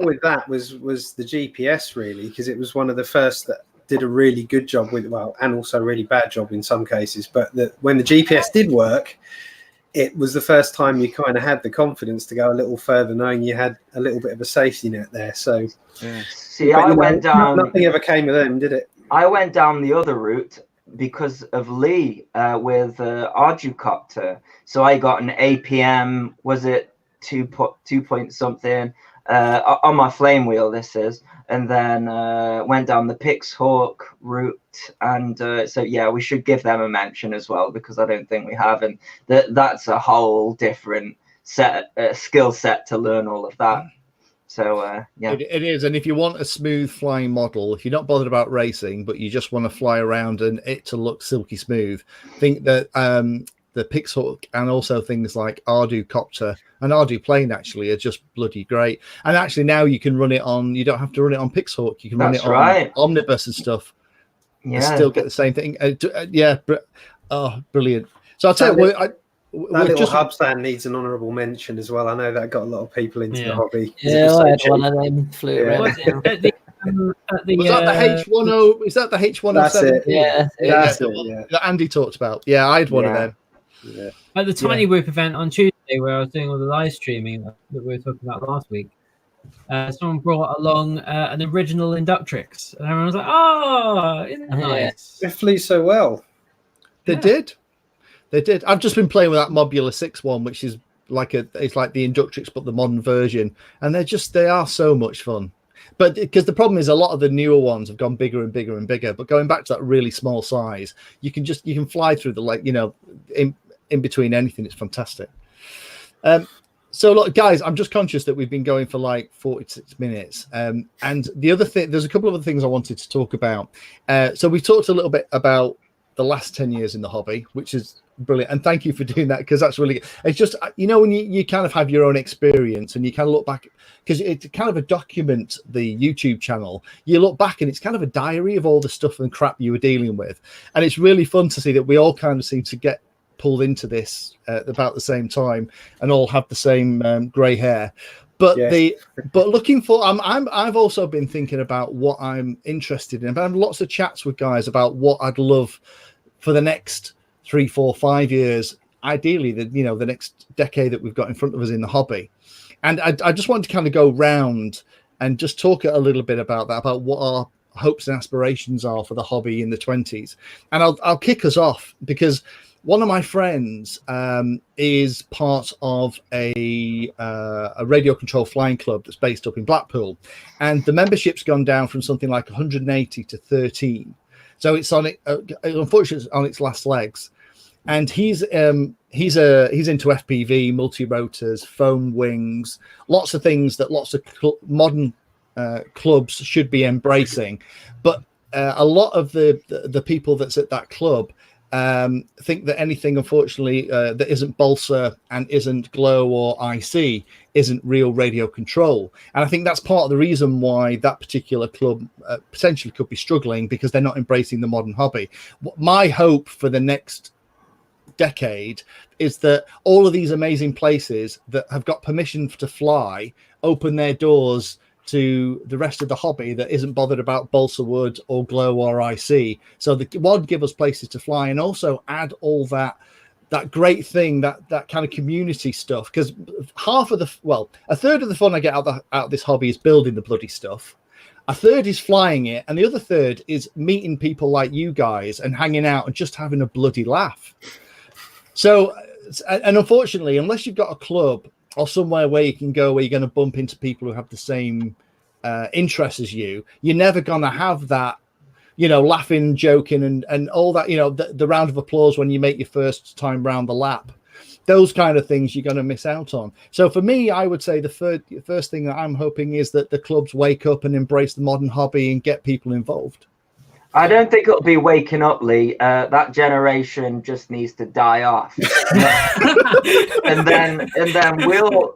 S6: with that was the GPS, really, because it was one of the first that did a really good job with, and also a really bad job in some cases. But when the GPS did work, it was the first time you kind of had the confidence to go a little further, knowing you had a little bit of a safety net there. So,
S3: See, I went down.
S6: Nothing ever came of them, did it?
S3: I went down the other route because of Lee with Arducopter. So I got an APM, was it 2 point something on my flame wheel, this is, and then went down the Pixhawk route. And so, yeah, we should give them a mention as well, because I don't think we have. And that's a whole different skill set to learn all of that. So, yeah.
S1: It is. And if you want a smooth flying model, if you're not bothered about racing, but you just want to fly around and it to look silky smooth, think that the Pixhawk and also things like Arducopter and Arduplane actually are just bloody great. And actually now you can run it on, you don't have to run it on Pixhawk. You can run it on Omnibus and stuff. Yeah. And still get the same thing. Brilliant. So I'll tell you what,
S6: that little hub stand needs an honourable mention as well. I know that got a lot of people into the hobby.
S5: Yeah, I had one of them flew around.
S1: Was that the H10? Is that the H107?
S6: That's it.
S1: That's it. That Andy talked about. Yeah, I had one of them.
S7: Yeah. At the Tiny Whip event on Tuesday, where I was doing all the live streaming that we were talking about last week, someone brought along an original Inductrix, and everyone was like, "Oh, isn't it nice?"
S6: It flew so well.
S1: They did. I've just been playing with that Mobula 6 one, which is it's like the Inductrix but the modern version, and they are so much fun. But because the problem is a lot of the newer ones have gone bigger and bigger and bigger, but going back to that really small size, you can fly through the in between anything. It's fantastic. So look, guys, I'm just conscious that we've been going for like 46 minutes. And the other thing, there's a couple of other things I wanted to talk about. So we talked a little bit about the last 10 years in the hobby, which is brilliant. And thank you for doing that, because that's really, it's just, when you kind of have your own experience and you kind of look back, because it's kind of a document, the YouTube channel, you look back and it's kind of a diary of all the stuff and crap you were dealing with. And it's really fun to see that we all kind of seem to get pulled into this about the same time and all have the same gray hair. But looking for, I've also been thinking about what I'm interested in. But I have lots of chats with guys about what I'd love for the next 3, 4, 5 years. Ideally, the next decade that we've got in front of us in the hobby. And I just want to kind of go round and just talk a little bit about that, about what our hopes and aspirations are for the hobby in the 20s. And I'll kick us off, because one of my friends is part of a radio control flying club that's based up in Blackpool, and the membership's gone down from something like 180 to 13. So it's on it. Unfortunately, it's on its last legs. And he's into FPV, multirotors, foam wings, lots of things that lots of modern clubs should be embracing. But a lot of the people that's at that club think that anything, unfortunately, that isn't balsa and isn't glow or IC isn't real radio control. And I think that's part of the reason why that particular club potentially could be struggling, because they're not embracing the modern hobby. My hope for the next decade is that all of these amazing places that have got permission to fly open their doors to the rest of the hobby that isn't bothered about balsa wood or glow or IC. So give us places to fly, and also add all that great thing, that kind of community stuff. Because a third of the fun I get out of this hobby is building the bloody stuff. A third is flying it, and the other third is meeting people like you guys and hanging out and just having a bloody laugh. So, and unfortunately, unless you've got a club or somewhere where you can go where you're going to bump into people who have the same interests as you, you're never going to have that, laughing, joking, and all that, the round of applause when you make your first time round the lap. Those kind of things you're going to miss out on. So for me, I would say the first thing that I'm hoping is that the clubs wake up and embrace the modern hobby and get people involved.
S3: I don't think it'll be waking up, Lee. That generation just needs to die off, and then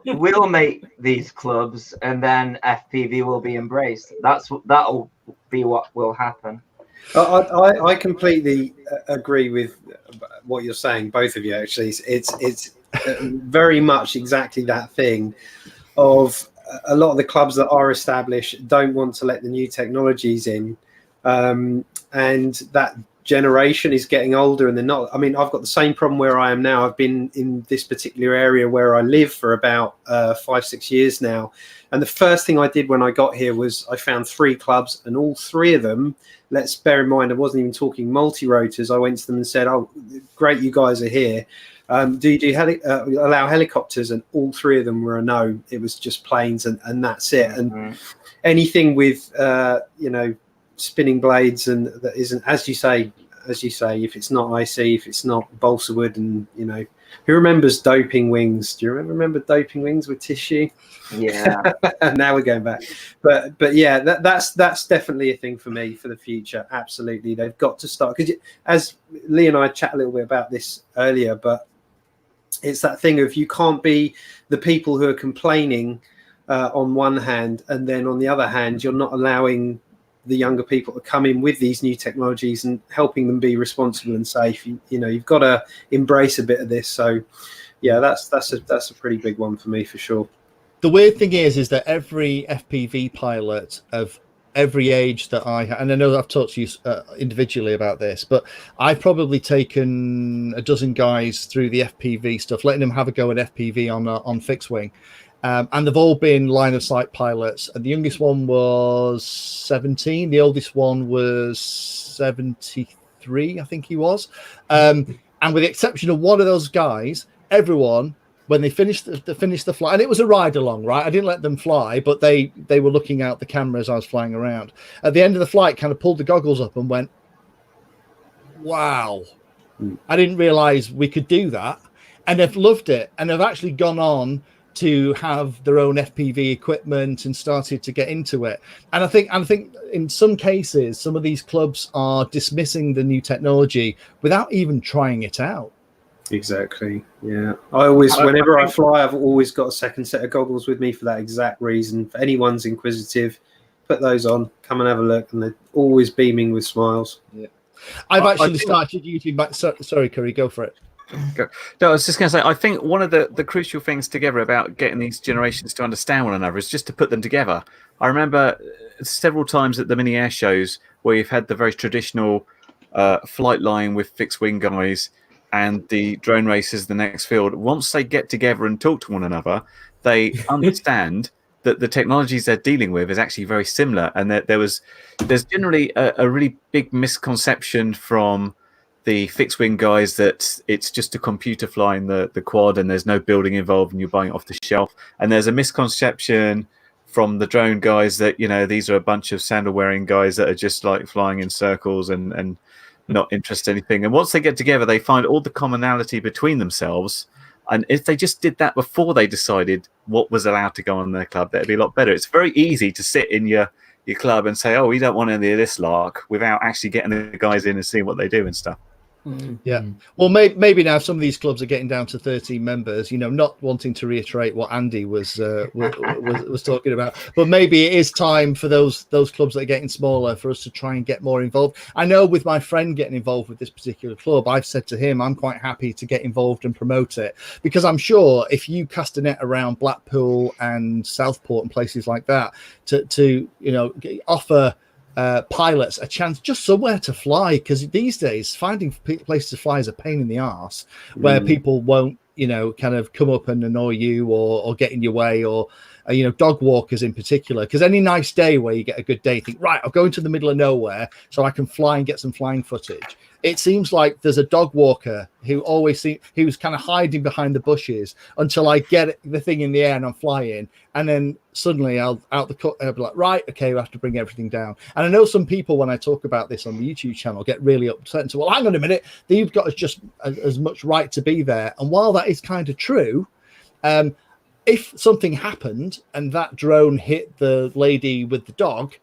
S3: we'll make these clubs, and then FPV will be embraced. That'll be what will happen.
S6: I completely agree with what you're saying, both of you. Actually, it's very much exactly that thing of a lot of the clubs that are established don't want to let the new technologies in. And that generation is getting older and they're not. I mean, I've got the same problem where I am now. I've been in this particular area where I live for about 5-6 years now. And the first thing I did when I got here was I found 3 clubs, and all 3 of them, let's bear in mind, I wasn't even talking multi-rotors. I went to them and said, oh, great, you guys are here. Do you allow helicopters? And all 3 of them were a no. It was just planes, and that's it. And anything with, spinning blades, and that isn't, as you say, if it's not IC, if it's not balsa wood, and who remembers doping wings? Do you remember doping wings with tissue?
S3: Yeah.
S6: Now we're going back, but yeah, that's definitely a thing for me for the future. Absolutely, they've got to start, because as Lee and I chat a little bit about this earlier, but it's that thing of, you can't be the people who are complaining on one hand, and then on the other hand, you're not allowing the younger people to come in with these new technologies and helping them be responsible and safe. You've got to embrace a bit of this. So yeah, that's a pretty big one for me, for sure.
S1: The weird thing is that every FPV pilot of every age that and I know I've talked to you individually about this, but I've probably taken a dozen guys through the FPV stuff, letting them have a go at FPV on fixed wing. And they've all been line of sight pilots. And the youngest one was 17. The oldest one was 73, I think he was. And with the exception of one of those guys, everyone, when they finished the flight, and it was a ride along, right? I didn't let them fly, but they were looking out the camera as I was flying around. At the end of the flight, kind of pulled the goggles up and went, wow, I didn't realize we could do that. And they've loved it. And they've actually gone on to have their own FPV equipment and started to get into it. And I think in some cases, some of these clubs are dismissing the new technology without even trying it out.
S6: Exactly. Yeah. Whenever I fly, I've always got a second set of goggles with me for that exact reason. If anyone's inquisitive, put those on, come and have a look, and they're always beaming with smiles.
S1: Yeah. I've actually started using sorry, Curry, go for it.
S4: No, I was just going to say, I think one of the crucial things together about getting these generations to understand one another is just to put them together. I remember several times at the mini air shows where you've had the very traditional flight line with fixed wing guys and the drone racers the next field. Once they get together and talk to one another, they understand that the technologies they're dealing with is actually very similar, and that there's generally a really big misconception from the fixed wing guys that it's just a computer flying the quad and there's no building involved and you're buying it off the shelf. And there's a misconception from the drone guys that, these are a bunch of sandal wearing guys that are just like flying in circles and not interested in anything. And once they get together, they find all the commonality between themselves. And if they just did that before they decided what was allowed to go on their club, that'd be a lot better. It's very easy to sit in your club and say, oh, we don't want any of this lark, without actually getting the guys in and seeing what they do and stuff.
S1: Yeah. Well, maybe now some of these clubs are getting down to 13 members, not wanting to reiterate what Andy was talking about, but maybe it is time for those clubs that are getting smaller for us to try and get more involved. I know with my friend getting involved with this particular club, I've said to him, I'm quite happy to get involved and promote it, because I'm sure if you cast a net around Blackpool and Southport and places like that to offer pilots a chance just somewhere to fly, because these days finding places to fly is a pain in the arse where people won't kind of come up and annoy you or get in your way, or dog walkers in particular, because any nice day where you get a good day, think, right, I'll go into the middle of nowhere so I can fly and get some flying footage. It seems like there's a dog walker who who's kind of hiding behind the bushes until I get the thing in the air and I'm flying, and then suddenly I'll be like, right, okay, we have to bring everything down. And I know some people, when I talk about this on the YouTube channel, get really upset and say, well, hang on a minute, you've got just as much right to be there. And while that is kind of true, if something happened and that drone hit the lady with the dog,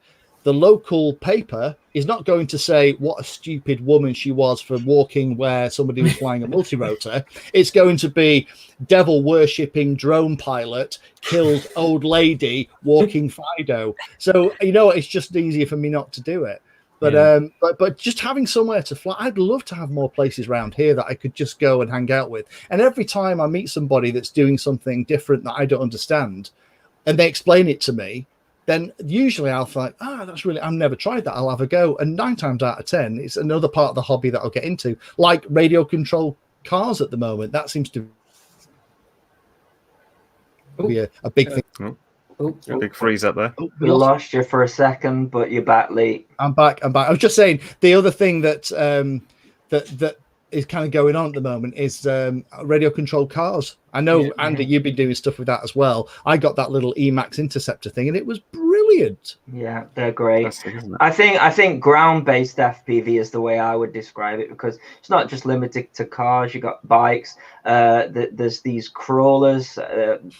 S1: the local paper is not going to say what a stupid woman she was for walking where somebody was flying a multirotor. It's going to be devil worshipping drone pilot kills old lady walking Fido. So it's just easier for me not to do it. But just having somewhere to fly, I'd love to have more places around here that I could just go and hang out with. And every time I meet somebody that's doing something different that I don't understand, and they explain it to me, then usually I'll think, that's really, I've never tried that. I'll have a go. And 9 times out of 10, it's another part of the hobby that I'll get into, like radio control cars at the moment. That seems to be a big thing.
S4: Big freeze up there.
S3: We lost you for a second, but you're back, Lee.
S1: I'm back. I was just saying the other thing that that is kind of going on at the moment is radio controlled cars. I know, Andy, you've been doing stuff with that as well. I got that little Emax Interceptor thing, and it was brilliant.
S3: Yeah, they're great. I think ground-based FPV is the way I would describe it, because it's not just limited to cars. You got bikes. There's these crawlers.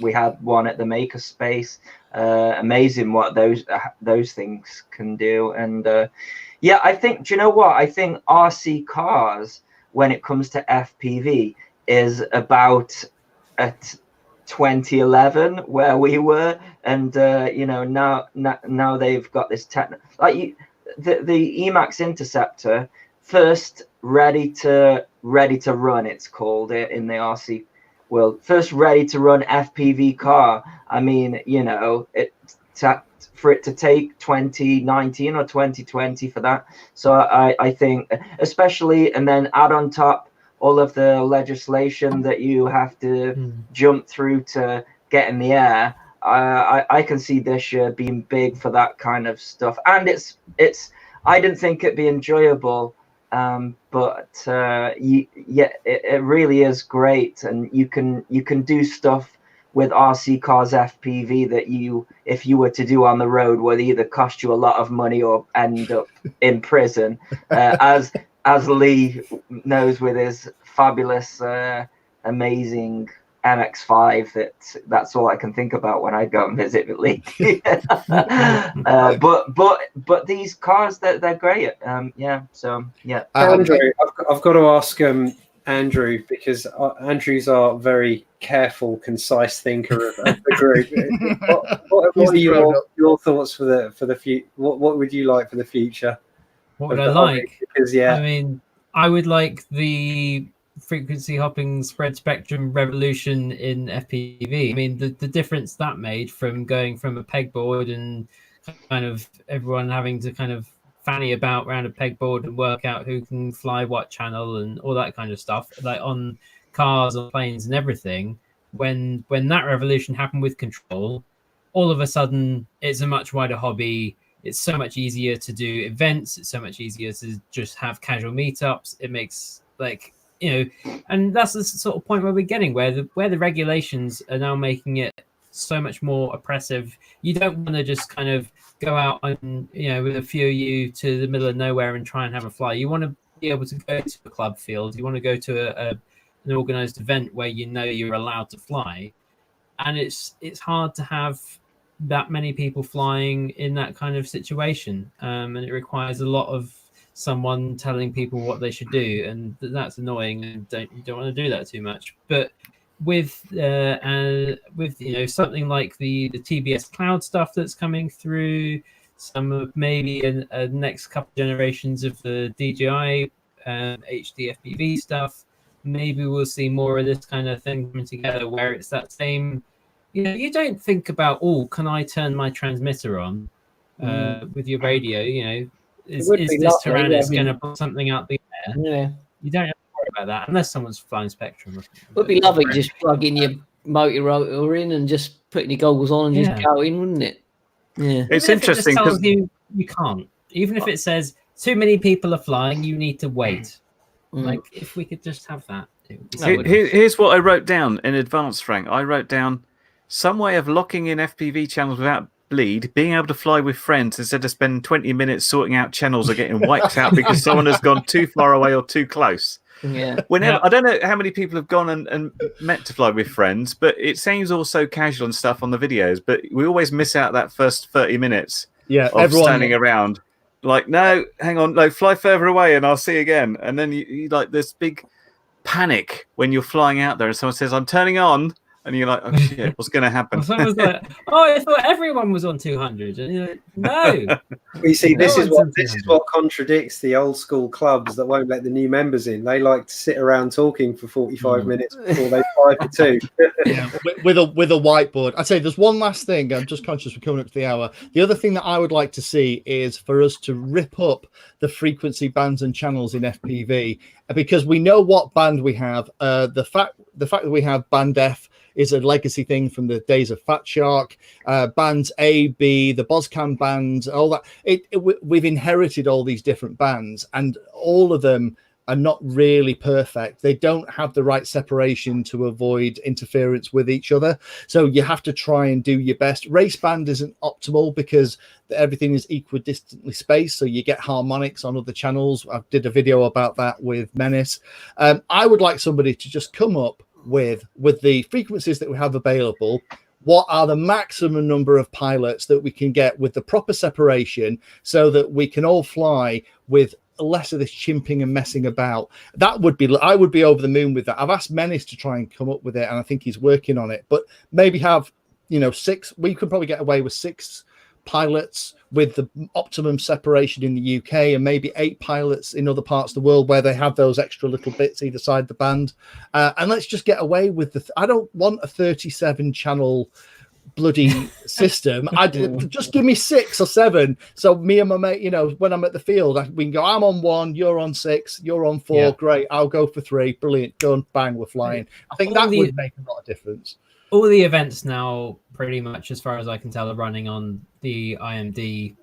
S3: We had one at the Makerspace. Amazing what those things can do. And I think, do you know what? I think RC cars, when it comes to FPV, is about at 2011 where we were, and now they've got this the Emax Interceptor, first ready to run, it's called it in the RC world, first ready to run FPV car. I mean, for it to take 2019 or 2020 for that. So I think, especially, and then add on top all of the legislation that you have to jump through to get in the air. I can see this year being big for that kind of stuff. And it's I didn't think it'd be enjoyable, but it really is great. And you can do stuff with RC cars FPV that if you were to do on the road, would either cost you a lot of money or end up in prison, as Lee knows with his fabulous, amazing MX-5. That's all I can think about when I go and visit Lee. But these cars, they're great. Andrew,
S6: I've got to ask Andrew, because Andrew's our very careful, concise thinker of the group. What are your thoughts for the future? What would you like for the future?
S7: What would I like?
S6: Because
S7: I mean, I would like the frequency hopping spread spectrum revolution in FPV. I mean, the difference that made from going from a pegboard and kind of everyone having to kind of fanny about around a pegboard and work out who can fly what channel and all that kind of stuff, like on cars or planes and everything. When that revolution happened with control, all of a sudden it's a much wider hobby. It's so much easier to do events. It's so much easier to just have casual meetups. It makes, like, and that's the sort of point where we're getting, where the regulations are now making it so much more oppressive. You don't want to just kind of go out and, with a few of you to the middle of nowhere and try and have a fly. You want to be able to go to a club field. You want to go to an organized event where you're allowed to fly. And it's hard to have that many people flying in that kind of situation. And it requires a lot of someone telling people what they should do. And that's annoying. And you don't want to do that too much. But with something like the TBS cloud stuff that's coming through, some of maybe a next couple generations of the DJI HD FPV stuff, maybe we'll see more of this kind of thing coming together, where it's that same, you don't think about, can I turn my transmitter on with your radio? Is this Tyrannus going to put something out the air?
S5: Yeah.
S7: You don't have to worry about that unless someone's flying Spectrum.
S5: It would be lovely just plugging your motor in and just putting your goggles on and just going, wouldn't it? Yeah.
S4: It's interesting
S7: because you can't. Even if it says too many people are flying, you need to wait. Like, if we could just have that.
S4: Here's what I wrote down in advance, Frank. I wrote down some way of locking in FPV channels without bleed, being able to fly with friends instead of spending 20 minutes sorting out channels or getting wiped out because someone has gone too far away or too close.
S5: Yeah.
S4: I don't know how many people have gone and meant to fly with friends, but it seems all so casual and stuff on the videos, but we always miss out that first 30 minutes of everyone standing around. Like, no, hang on, no, fly further away and I'll see you again. And then you like this big panic when you're flying out there and someone says, I'm turning on, And you're like, oh shit, what's going to happen?
S7: Someone's like, oh, I thought everyone was on 200. And you're like, no.
S6: You see,
S7: No
S6: this is
S7: one's on
S6: this is
S7: 200.
S6: what contradicts the old school clubs that won't let the new members in. They like to sit around talking for 45 minutes before they fly for two.
S1: Yeah, with a whiteboard. I'd say there's one last thing. I'm just conscious we're coming up to the hour. The other thing that I would like to see is for us to rip up the frequency bands and channels in FPV, because we know what band we have. The fact that we have band F is a legacy thing from the days of Fat Shark. Bands A, B, the Boscam bands, all that. We've inherited all these different bands, and all of them are not really perfect. They don't have the right separation to avoid interference with each other. So you have to try and do your best. Race band isn't optimal because everything is equidistantly spaced, so you get harmonics on other channels. I did a video about that with Menace. I would like somebody to just come up with the frequencies that we have available. What are the maximum number of pilots that we can get with the proper separation so that we can all fly with less of this chimping and messing about? I would be over the moon with that. I've asked Menace to try and come up with it, and I think he's working on it, but maybe have 6. We could probably get away with 6 pilots with the optimum separation in the UK, and maybe 8 pilots in other parts of the world where they have those extra little bits either side the band, and let's just get away with I don't want a 37 channel bloody system. Just give me 6 or 7, so me and my mate, when I'm at the field, we can go, I'm on 1, you're on 6, you're on 4.
S7: Yeah.
S1: Great, I'll go for 3. Brilliant, done, bang, we're flying. I think that would make a lot of difference.
S7: All the events now, pretty much, as far as I can tell, are running on the IMD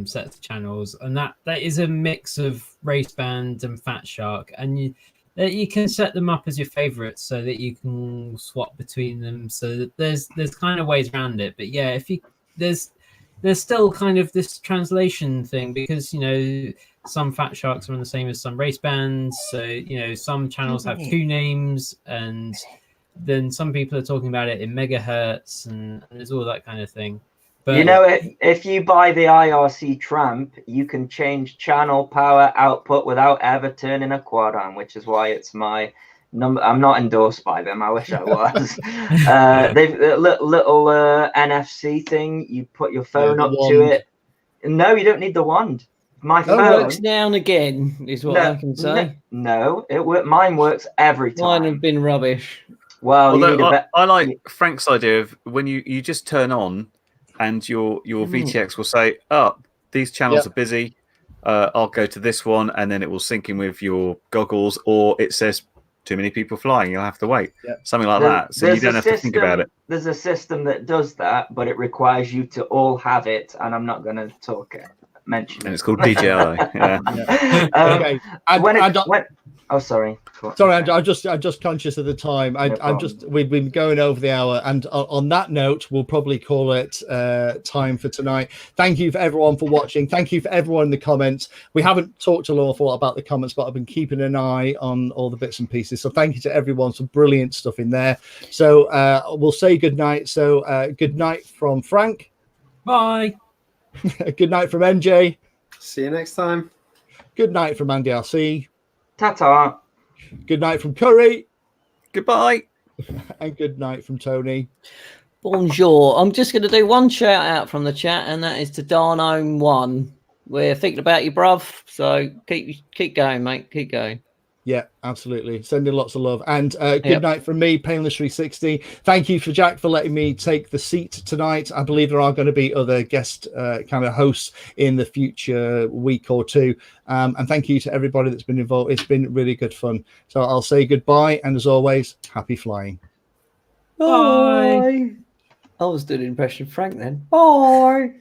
S7: set of channels, and that is a mix of race band and Fat Shark, and you can set them up as your favorites so that you can swap between them. So that there's kind of ways around it. But yeah, there's still kind of this translation thing, because some Fat Sharks are on the same as some race bands. So some channels have 2 names, and then some people are talking about it in megahertz, and there's all that kind of thing. But
S3: if you buy the IRC Tramp, you can change channel power output without ever turning a quad on, which is why it's my number. I'm not endorsed by them. I wish I was. They've a little NFC thing. You put your phone up to it. No, you don't need the wand. My phone
S5: works now and again, is what I can say.
S3: No, mine works every time.
S5: Mine have been rubbish.
S3: Well,
S4: I like Frank's idea of when you just turn on, and your VTX will say, "Oh, these channels are busy. I'll go to this one," and then it will sync in with your goggles, or it says too many people flying, you'll have to wait. Something like that. So you don't have to think about it.
S3: There's a system that does that, but it requires you to all have it, and I'm not going to mention it.
S4: And it's called DJI.
S1: Okay.
S3: Oh, sorry.
S1: Sorry, I'm just conscious of the time. We've been going over the hour, and on that note, we'll probably call it time for tonight. Thank you for everyone for watching. Thank you for everyone in the comments. We haven't talked an awful lot about the comments, but I've been keeping an eye on all the bits and pieces. So thank you to everyone. Some brilliant stuff in there. So we'll say good night. So good night from Frank.
S7: bye.
S1: Good night from MJ.
S6: See you next time.
S1: Good night from Andy RC.
S3: Ta-ta.
S1: Good night from Curry.
S4: Goodbye.
S1: And good night from Tony.
S5: Bonjour. I'm just going to do one shout out from the chat, and that is to Darnome1. We're thinking about you, bruv. So keep going, mate. Keep going.
S1: Yeah, absolutely. Sending lots of love. And good night from me, Painless 360. Thank you for Jack for letting me take the seat tonight. I believe there are going to be other guest kind of hosts in the future week or two. And thank you to everybody that's been involved. It's been really good fun. So I'll say goodbye. And as always, happy flying.
S5: Bye. I was doing an impression of Frank then. Bye.